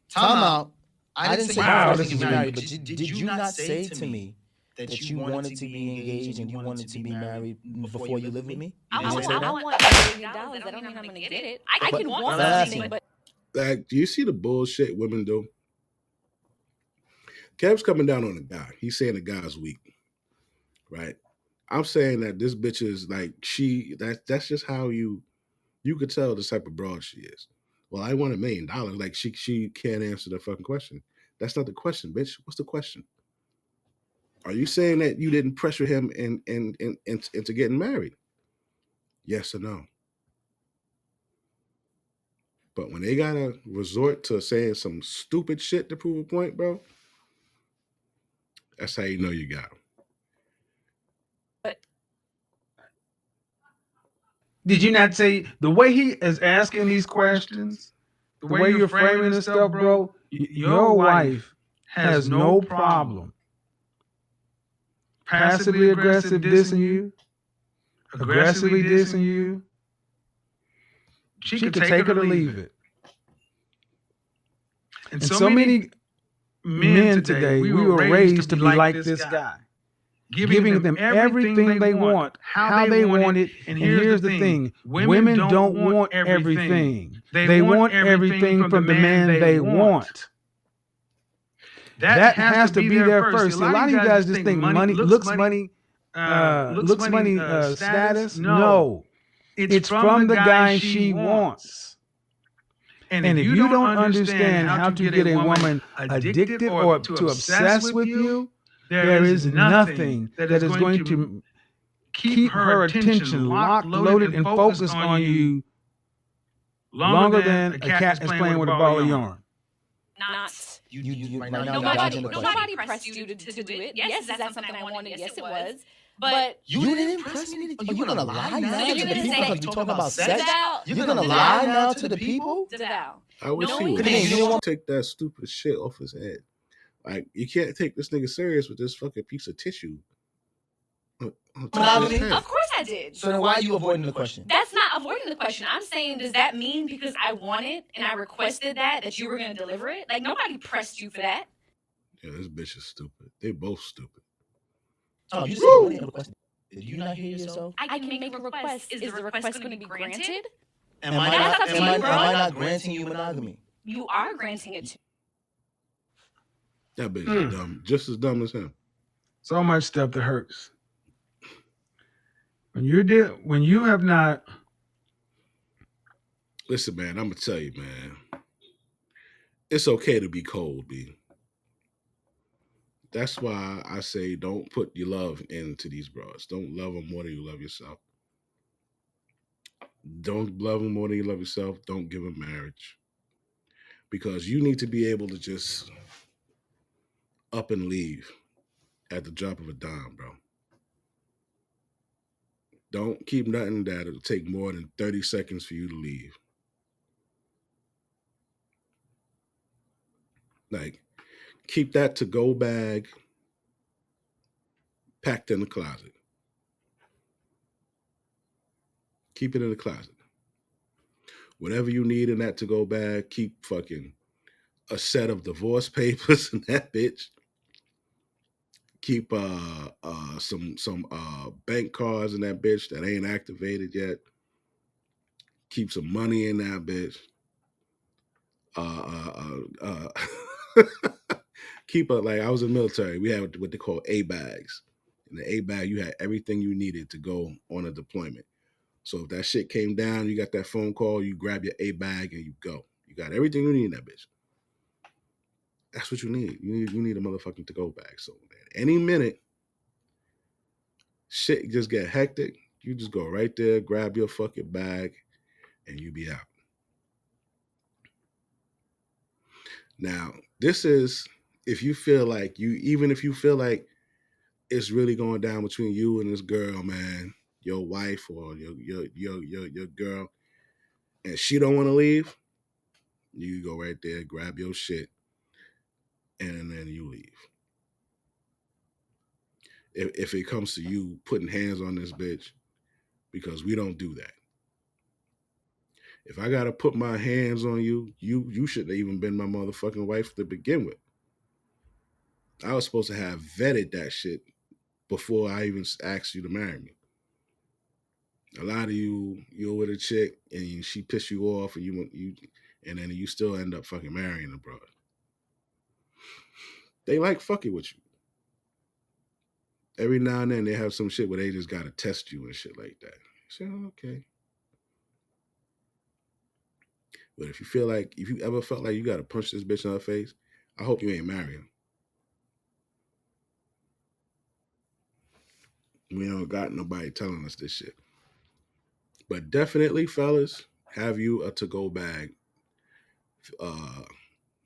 Time out. I didn't say Wow, you this is get married, but deep. did you not say to me that you wanted to be engaged and you wanted to be married before you lived with me? I Did you say want that? $1 million. That don't mean I'm gonna get it. I can want something, but like, do you see the bullshit women do? Kev's coming down on the guy. He's saying the guy's weak, right? I'm saying that this bitch is like, that's just how you could tell the type of broad she is. Well, I want $1 million. Like, she can't answer the fucking question. That's not the question, bitch. What's the question? Are you saying that you didn't pressure him into getting married? Yes or no? But when they gotta resort to saying some stupid shit to prove a point, bro, that's how you know you got him. Did you not say the way he is asking these questions, the way you're framing this stuff, bro? Your wife has no problem passively aggressive dissing you, aggressively dissing you. She could take it or leave it. And so many men today, we were raised to be like this guy. Giving them everything they want, how they want it. And here's the thing, women don't want everything. They want everything from the man they want. That has to be there first. A lot of you guys just think money, looks money, status. No, it's from the guy she wants. And if you don't understand how to get a woman addicted or to obsess with you, there is nothing that is going to keep her attention locked, loaded, and focused on you longer than a cat is playing with a ball of yarn. not. You right now you're dodging the question. Nobody pressed you to do it. Yes, is that something I wanted? Yes, it was. But You didn't impress me. Are you gonna lie now you're to the gonna people say- because we talking about sex? Deval. You're gonna lie now to the people? Deval. I wish he would take that stupid shit off his head. Like, you can't take this nigga serious with this fucking piece of tissue monogamy? Of course I did. So then why are you avoiding the question? That's not avoiding the question. I'm saying, does that mean because I wanted and I requested that you were going to deliver it? Like, nobody pressed you for that. Yeah, this bitch is stupid. They both stupid. Oh, you said you didn't request. Did you not hear yourself? I can make a request. Is the request going to be granted? Am I not granting you monogamy? You are granting it to. That bitch is dumb. Just as dumb as him. So much stuff that hurts. When you have not. Listen, man, I'm gonna tell you, man. It's okay to be cold, B. That's why I say don't put your love into these bros. Don't love them more than you love yourself. Don't love them more than you love yourself. Don't give them marriage. Because you need to be able to just up and leave at the drop of a dime, bro. Don't keep nothing that it'll take more than 30 seconds for you to leave. Like, keep that to-go bag packed in the closet. Keep it in the closet. Whatever you need in that to-go bag, keep fucking a set of divorce papers in that bitch. Keep some bank cards in that bitch that ain't activated yet. Keep some money in that bitch. Keep like I was in the military. We had what they call A bags. In the A bag, you had everything you needed to go on a deployment. So if that shit came down, you got that phone call, you grab your A bag and you go. You got everything you need in that bitch. That's what you need. You need a motherfucking to-go bag. So man, any minute, shit just get hectic. You just go right there, grab your fucking bag, and you be out. Now, this is if you feel like it's really going down between you and this girl, man, your wife or your girl, and she don't want to leave, you go right there, grab your shit, and then you leave. If it comes to you putting hands on this bitch, because we don't do that. If I gotta put my hands on you, you shouldn't have even been my motherfucking wife to begin with. I was supposed to have vetted that shit before I even asked you to marry me. A lot of you're with a chick and she pissed you off, and then you still end up fucking marrying the brother. They like fucking with you. Every now and then they have some shit where they just gotta test you and shit like that. So okay. But if you ever felt like you gotta punch this bitch in her face, I hope you ain't marrying. We don't got nobody telling us this shit. But definitely, fellas, have you a to-go bag.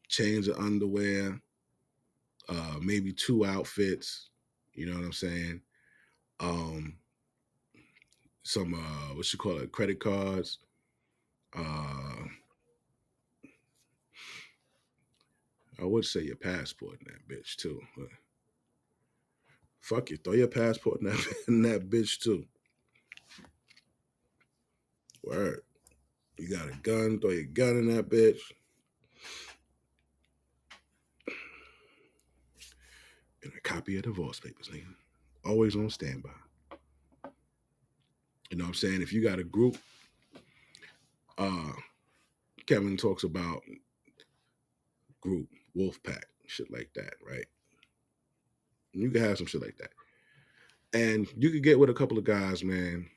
Change of underwear, maybe 2 outfits, you know what I'm saying? Some credit cards. I would say your passport in that bitch too. But fuck you, throw your passport in that bitch too. Word. You got a gun, throw your gun in that bitch. And a copy of divorce papers, nigga. Always on standby. You know what I'm saying? If you got a group, Kevin talks about group, wolf pack, shit like that, right? You can have some shit like that. And you could get with a couple of guys, man,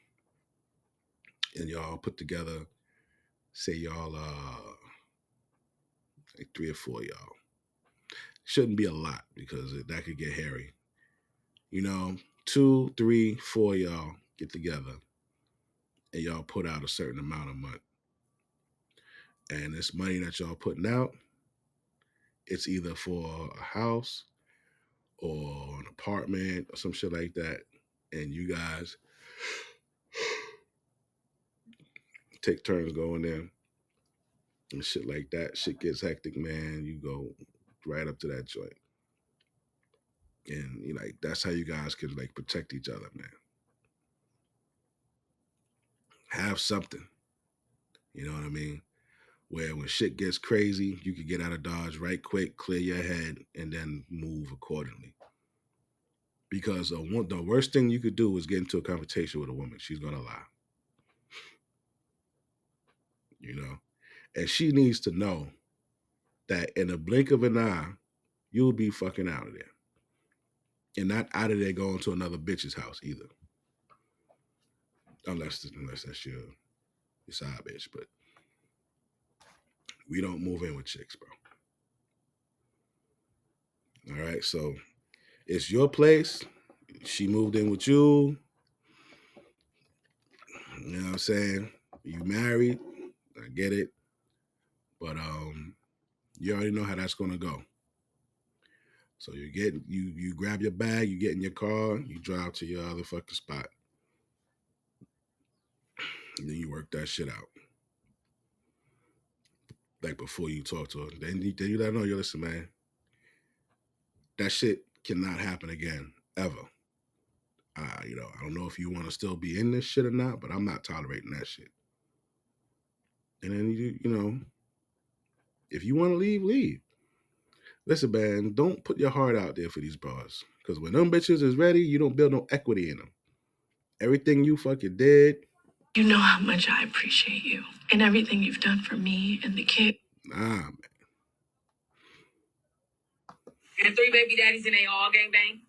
and y'all put together, say y'all, like 3 or 4 y'all. Shouldn't be a lot because that could get hairy. You know, 2, 3, 4 y'all get together and y'all put out a certain amount of money. And this money that y'all putting out, it's either for a house or an apartment or some shit like that. And you guys take turns going there and shit like that. Shit gets hectic, man. You go right up to that joint. And that's how you guys could like protect each other, man. Have something. You know what I mean? Where when shit gets crazy, you can get out of Dodge right quick, clear your head, and then move accordingly. Because the worst thing you could do is get into a confrontation with a woman. She's going to lie. You know? And she needs to know that in a blink of an eye, you'll be fucking out of there. And not out of there going to another bitch's house either. Unless that's your side bitch. But we don't move in with chicks, bro. All right, so it's your place. She moved in with you. You know what I'm saying? You married. I get it. But you already know how that's gonna go. So you grab your bag, you get in your car, you drive to your other fucking spot. And then you work that shit out. Like before you talk to her. Then you let her know, listen, man, that shit cannot happen again, ever. I don't know if you want to still be in this shit or not, but I'm not tolerating that shit. And then if you want to leave, leave. Listen, man, don't put your heart out there for these bras. Because when them bitches is ready, you don't build no equity in them. Everything you fucking did. You know how much I appreciate you and everything you've done for me and the kid. Nah, man. And 3 baby daddies and they all gangbang.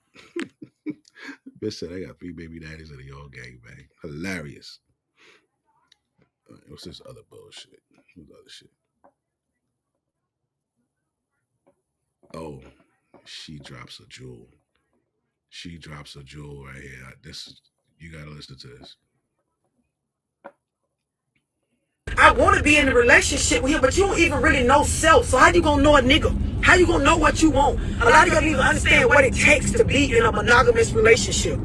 Bitch said I got 3 baby daddies and they all gangbang. Hilarious. What's this other bullshit? What's the other shit? Oh, she drops a jewel. She drops a jewel right here. You gotta listen to this. I want to be in a relationship with him, but you don't even really know self. So how you gonna know a nigga? How you gonna know what you want? A lot of y'all don't even understand what it takes to be in a monogamous relationship.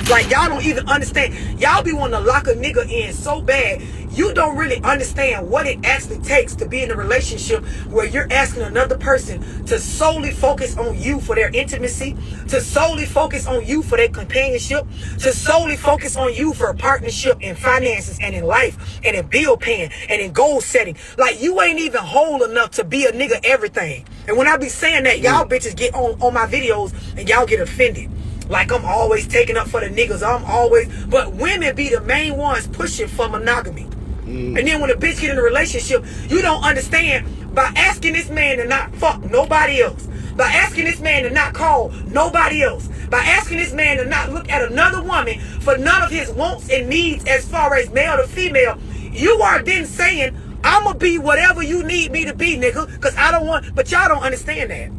Like, y'all don't even understand. Y'all be wanting to lock a nigga in so bad. You don't really understand what it actually takes to be in a relationship where you're asking another person to solely focus on you for their intimacy, to solely focus on you for their companionship, to solely focus on you for a partnership in finances and in life and in bill paying and in goal setting. Like, you ain't even whole enough to be a nigga everything. And when I be saying that, y'all bitches get on my videos and y'all get offended. Like I'm always taking up for the niggas. But women be the main ones pushing for monogamy. And then when a bitch get in a relationship, you don't understand, by asking this man to not fuck nobody else, by asking this man to not call nobody else, by asking this man to not look at another woman for none of his wants and needs as far as male to female, you are then saying, I'ma be whatever you need me to be, nigga, because I don't want, but y'all don't understand that.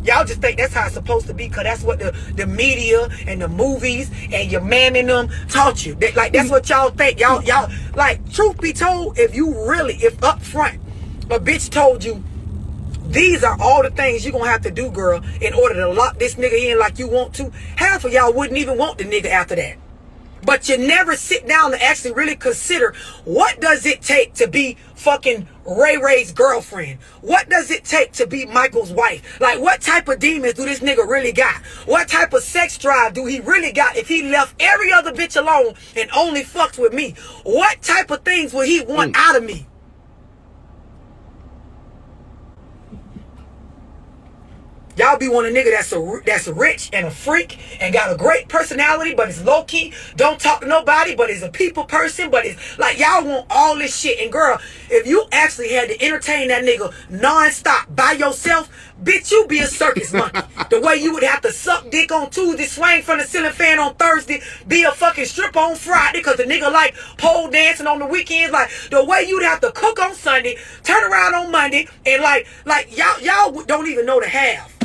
Y'all just think that's how it's supposed to be because that's what the media and the movies and your man and them taught you. That's what y'all think. Y'all, like, truth be told, if up front, a bitch told you, these are all the things you're going to have to do, girl, in order to lock this nigga in like you want to, half of y'all wouldn't even want the nigga after that. But you never sit down to actually really consider, what does it take to be fucking Ray Ray's girlfriend? What does it take to be Michael's wife? Like, what type of demons do this nigga really got? What type of sex drive do he really got if he left every other bitch alone and only fucks with me? What type of things would he want out of me? Y'all be one a nigga that's rich and a freak and got a great personality, but is low key, don't talk to nobody, but is a people person, but is like, y'all want all this shit. And girl, if you actually had to entertain that nigga non-stop by yourself, bitch, you be a circus monkey. The way you would have to suck dick on Tuesday, swing from the ceiling fan on Thursday, be a fucking stripper on Friday, cause the nigga like pole dancing on the weekends. Like, the way you'd have to cook on Sunday, turn around on Monday, and like y'all don't even know the half.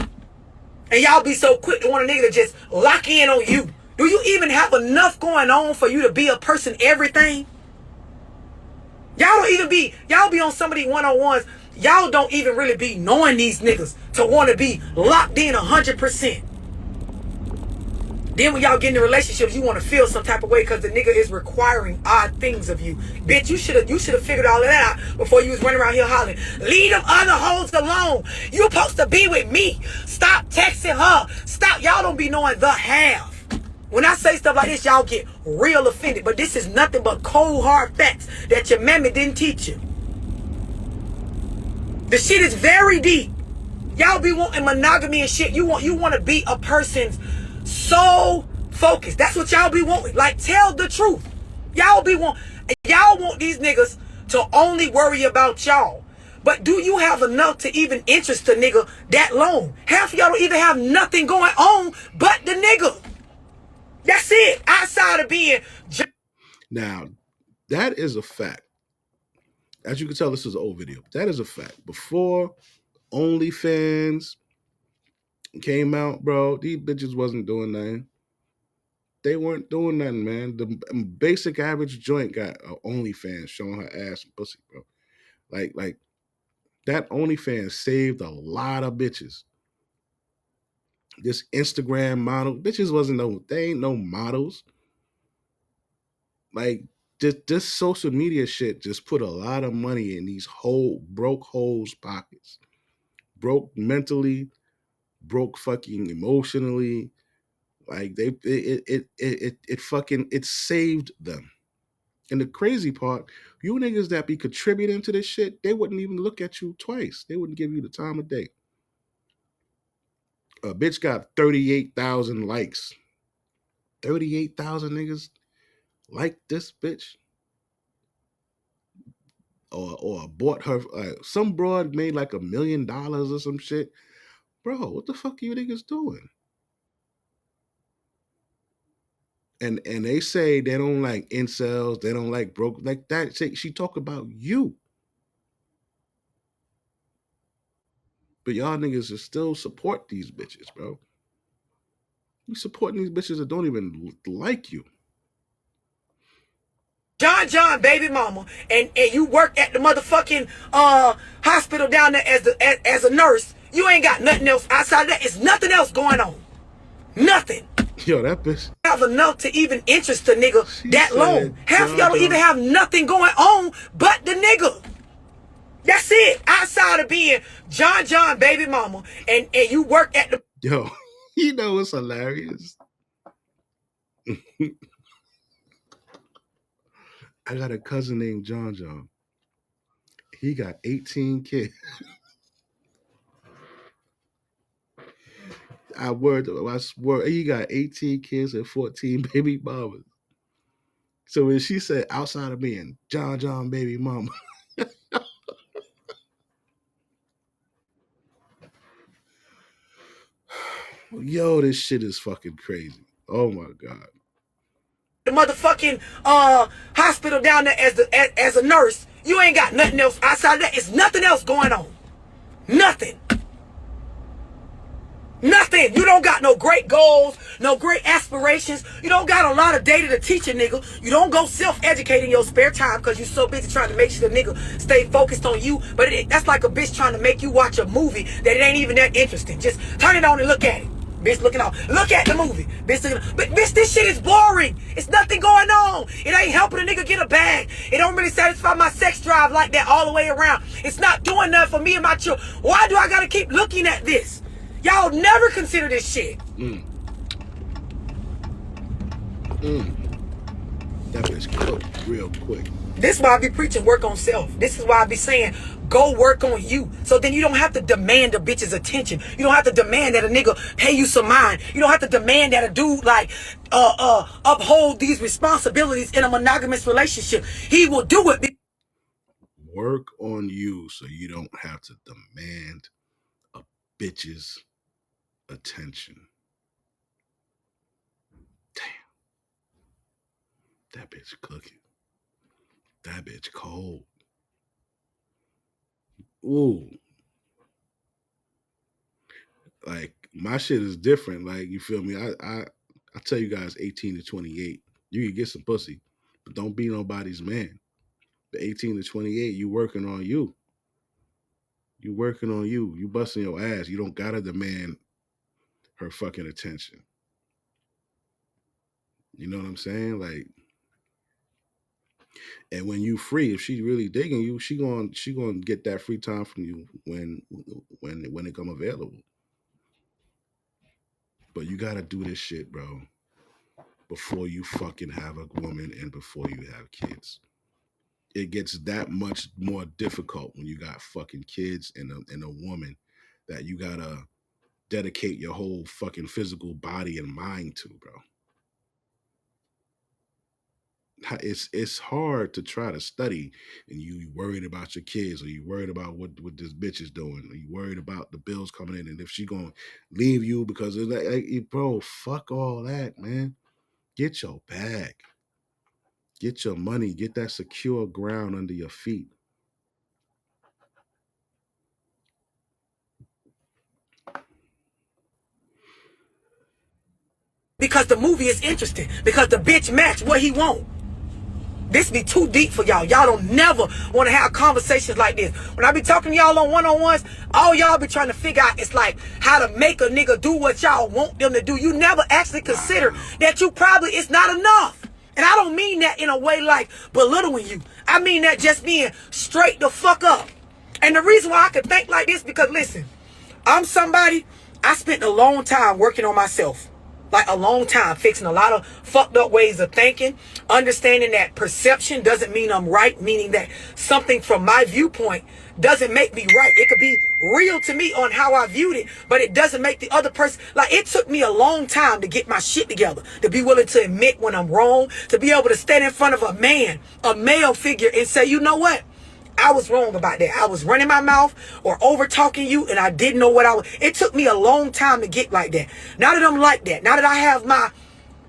And y'all be so quick to want a nigga to just lock in on you. Do you even have enough going on for you to be a person everything? Y'all be on some of these one-on-ones. Y'all don't even really be knowing these niggas to want to be locked in 100%. Then when y'all get in relationships, you want to feel some type of way because the nigga is requiring odd things of you. Bitch, you should have figured all of that out before you was running around here hollering, leave them other hoes alone. You supposed to be with me. Stop texting her. Stop. Y'all don't be knowing the half. When I say stuff like this, y'all get real offended. But this is nothing but cold, hard facts that your mammy didn't teach you. The shit is very deep. Y'all be wanting monogamy and shit. You want to be a person's soul focused. That's what y'all be wanting. Like, tell the truth. Y'all want these niggas to only worry about y'all. But do you have enough to even interest a nigga that long? Half of y'all don't even have nothing going on but the nigga. That's it. Outside of being... Now, that is a fact. As you can tell, this is an old video. That is a fact. Before OnlyFans came out, bro, these bitches wasn't doing nothing. They weren't doing nothing, man. The basic average joint got OnlyFans showing her ass and pussy, bro. Like that OnlyFans saved a lot of bitches. This Instagram model, bitches they ain't no models. Like this social media shit just put a lot of money in these broke hoes' pockets. Broke mentally, broke fucking emotionally. Like it saved them. And the crazy part, you niggas that be contributing to this shit, they wouldn't even look at you twice. They wouldn't give you the time of day. A bitch got 38,000 likes. 38,000 niggas like this bitch. Or bought her, some broad made like $1 million or some shit. Bro, what the fuck are you niggas doing? And they say they don't like incels, they don't like broke, like that. She talk about you. But y'all niggas are still support these bitches, bro. You supporting these bitches that don't even like you. John baby mama, and you work at the motherfucking hospital down there as a nurse. You ain't got nothing else outside of that. It's nothing else going on. Nothing. Yo, that bitch have enough to even interest a nigga that long. Half of y'all don't even have nothing going on but the nigga. That's it. Outside of being John baby mama, and you work at the... Yo, you know what's hilarious? I got a cousin named John. He got 18 kids. I swear, he got 18 kids and 14 baby mamas. So when she said outside of being John baby mama, yo, this shit is fucking crazy. Oh my God. The motherfucking hospital down there as a nurse. You ain't got nothing else outside of that. It's nothing else going on. Nothing. Nothing. You don't got no great goals, no great aspirations. You don't got a lot of data to teach a nigga. You don't go self-educate in your spare time because you're so busy trying to make sure the nigga stay focused on you. But that's like a bitch trying to make you watch a movie that it ain't even that interesting. Just turn it on and look at it. Bitch looking out. Look at the movie. Bitch looking. But bitch, this shit is boring. It's nothing going on. It ain't helping a nigga get a bag. It don't really satisfy my sex drive like that all the way around. It's not doing nothing for me and my children. Why do I gotta keep looking at this? Y'all never consider this shit. That bitch cooked real quick. This is why I be preaching work on self. This is why I be saying go work on you. So then you don't have to demand a bitch's attention. You don't have to demand that a nigga pay you some mind. You don't have to demand that a dude like uphold these responsibilities in a monogamous relationship. He will do it. Work on you so you don't have to demand a bitch's attention. Damn. That bitch cooking. That bitch cold. Ooh. Like, my shit is different. Like, you feel me? I tell you guys 18 to 28. You can get some pussy, but don't be nobody's man. But 18 to 28, you working on you. You working on you. You busting your ass. You don't gotta demand her fucking attention. You know what I'm saying? Like, and when you free, if she really digging you, she gonna get that free time from you when it come available. But you gotta do this shit, bro. before you fucking have a woman and before you have kids. It gets that much more difficult when you got fucking kids and a woman that you gotta dedicate your whole fucking physical body and mind to, bro. It's hard to try to study and you worried about your kids, or you worried about what this bitch is doing, or you worried about the bills coming in and if she gonna leave you because of that. Like, bro, fuck all that, man. Get your bag, get your money, get that secure ground under your feet. Because the movie is interesting. Because the bitch match what he want. This be too deep for y'all. Y'all don't never want to have conversations like this. When I be talking to y'all on one-on-ones, all y'all be trying to figure out is like how to make a nigga do what y'all want them to do. You never actually consider that you probably it's not enough. And I don't mean that in a way like belittling you. I mean that just being straight the fuck up. And the reason why I can think like this, because listen, I'm somebody, I spent a long time working on myself. Like a long time fixing a lot of fucked up ways of thinking, understanding that perception doesn't mean I'm right, meaning that something from my viewpoint doesn't make me right. It could be real to me on how I viewed it, but it doesn't make the other person. Like, it took me a long time to get my shit together, to be willing to admit when I'm wrong, to be able to stand in front of a man, a male figure, and say, you know what? I was wrong about that. I was running my mouth or over talking you, and I didn't know what I was. It took me a long time to get like that. Now that I'm like that, now that I have my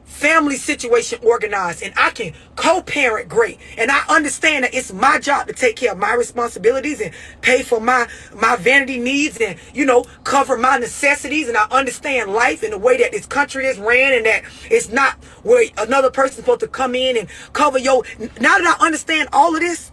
family situation organized and I can co-parent great, and I understand that it's my job to take care of my responsibilities and pay for my vanity needs and, you know, cover my necessities, and I understand life and the way that this country is ran, and that it's not where another person's supposed to come in and cover your. Now that I understand all of this,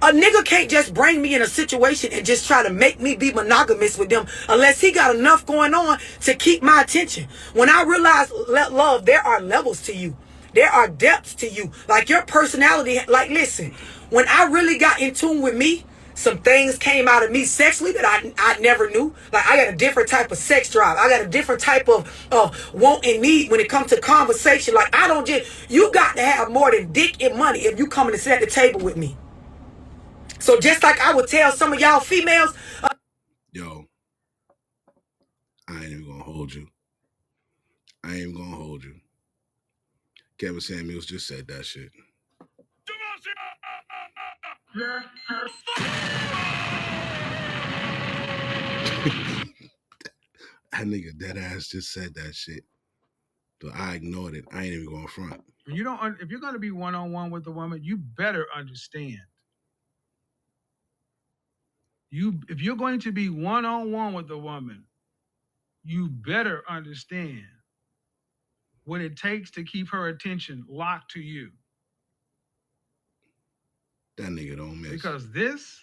a nigga can't just bring me in a situation and just try to make me be monogamous with them unless he got enough going on to keep my attention. When I realize, love, there are levels to you. There are depths to you. Like your personality, like listen, when I really got in tune with me, some things came out of me sexually that I never knew. Like I got a different type of sex drive. I got a different type of want and need when it comes to conversation. Like I don't just, you got to have more than dick and money if you coming to sit at the table with me. So just like I would tell some of y'all females, yo, I ain't even gonna hold you. I ain't even gonna hold you. Kevin Samuels just said that shit. That nigga dead ass just said that shit. But I ignored it. I ain't even going front. You don't. If you're gonna be one-on-one with a woman, you better understand. If you're going to be one-on-one with a woman, you better understand what it takes to keep her attention locked to you. That nigga don't miss. Because this,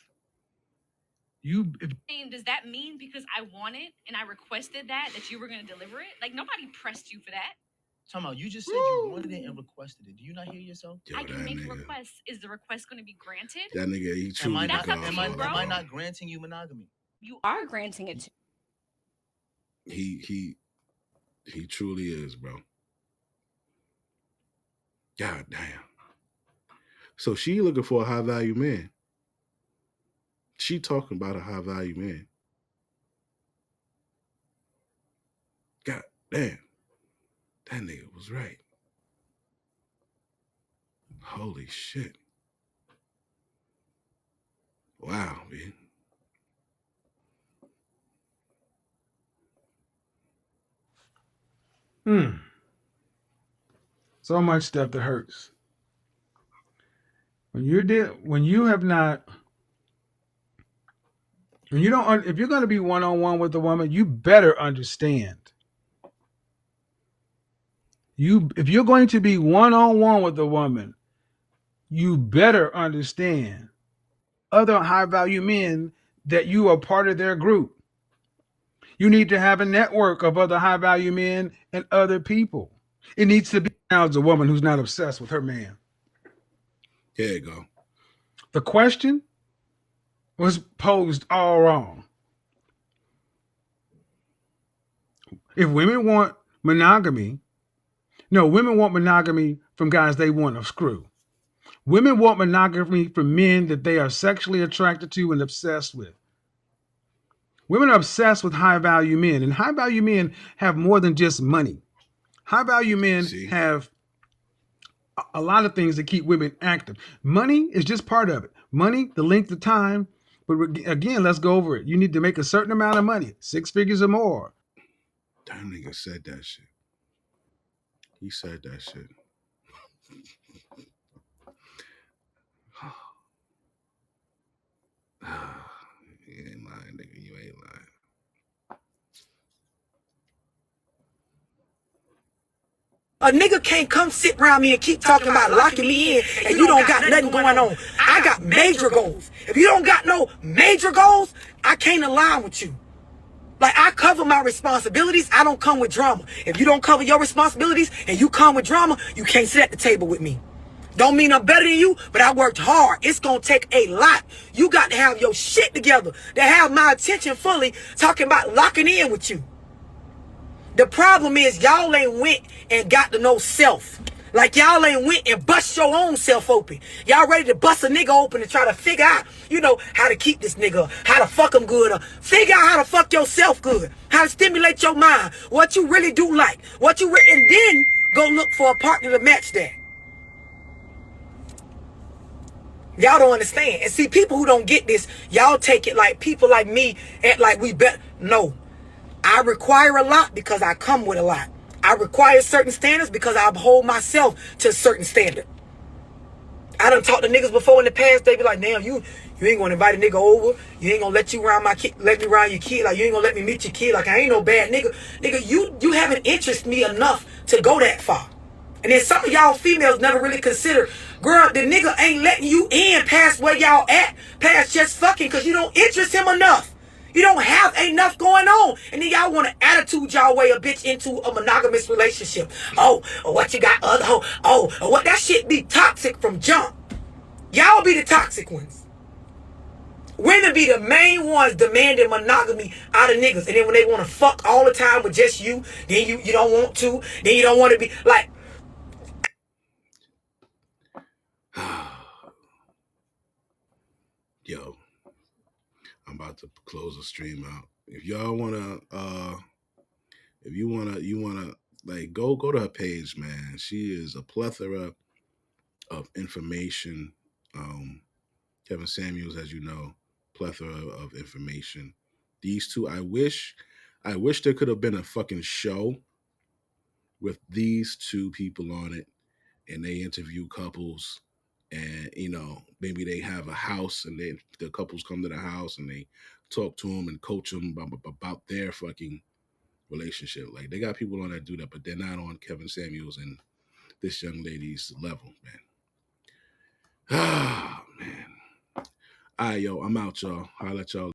does that mean because I wanted and I requested that you were going to deliver it? Like, nobody pressed you for that. Talking about, you just said you wanted it and requested it. Do you not hear yourself? I can make a request. Is the request going to be granted? That nigga, he truly am I not granting you monogamy? You are granting it to He truly is, bro. God damn. So she looking for a high value man. She talking about a high value man. God damn. That nigga was right. Holy shit. Wow, man. So much stuff that hurts. If you're going to be one-on-one with a woman, you better understand. If you're going to be one-on-one with a woman, you better understand other high-value men that you are part of their group. You need to have a network of other high-value men and other people. It needs to be now as a woman who's not obsessed with her man. There you go. The question was posed all wrong. If women want monogamy, No, women want monogamy from guys they want to screw. Women want monogamy from men that they are sexually attracted to and obsessed with. Women are obsessed with high-value men, and high-value men have more than just money. High-value men have a lot of things that keep women active. Money is just part of it. Money, the length of time. But again, let's go over it. You need to make a certain amount of money, 6 figures or more. That nigga said that shit. He said that shit. You ain't lying, nigga. You ain't lying. A nigga can't come sit around me and keep talking about locking me in and you don't got nothing going on. I got major goals. If you don't got no major goals, I can't align with you. Like, I cover my responsibilities. I don't come with drama. If you don't cover your responsibilities and you come with drama, you can't sit at the table with me. Don't mean I'm better than you, but I worked hard. It's going to take a lot. You got to have your shit together to have my attention fully talking about locking in with you. The problem is y'all ain't went and got to know self. Like, y'all ain't went and bust your own self open. Y'all ready to bust a nigga open and try to figure out, you know, how to keep this nigga, how to fuck him good, or figure out how to fuck yourself good, how to stimulate your mind, what you really do like, what you and then go look for a partner to match that. Y'all don't understand. And see, people who don't get this, y'all take it like people like me act like we better. No. I require a lot because I come with a lot. I require certain standards because I uphold myself to a certain standard. I done talked to niggas before in the past. They be like, damn, you ain't gonna invite a nigga over. You ain't gonna let you around my kid, let me around your kid. Like, you ain't gonna let me meet your kid. Like, I ain't no bad nigga. Nigga, you haven't interested me enough to go that far. And then some of y'all females never really consider, girl, the nigga ain't letting you in past where y'all at, past just fucking, because you don't interest him enough. You don't have enough going on. And then y'all want to attitude y'all way a bitch into a monogamous relationship. Oh, what you got other hoe? Oh, what that shit be toxic from jump. Y'all be the toxic ones. Women be the main ones demanding monogamy out of niggas. And then when they want to fuck all the time with just you, then you don't want to. Then you don't want to be like. Yo, I'm about to close the stream out. If y'all wanna, if you wanna like go to her page, man. She is a plethora of information. Kevin Samuels, as you know, plethora of information. These two, I wish there could have been a fucking show with these two people on it, and they interview couples. And, you know, maybe they have a house and the couples come to the house and they talk to them and coach them about their fucking relationship. Like, they got people on that do that, but they're not on Kevin Samuels and this young lady's level, man. Ah, man. All right, yo, I'm out, y'all. I'll let y'all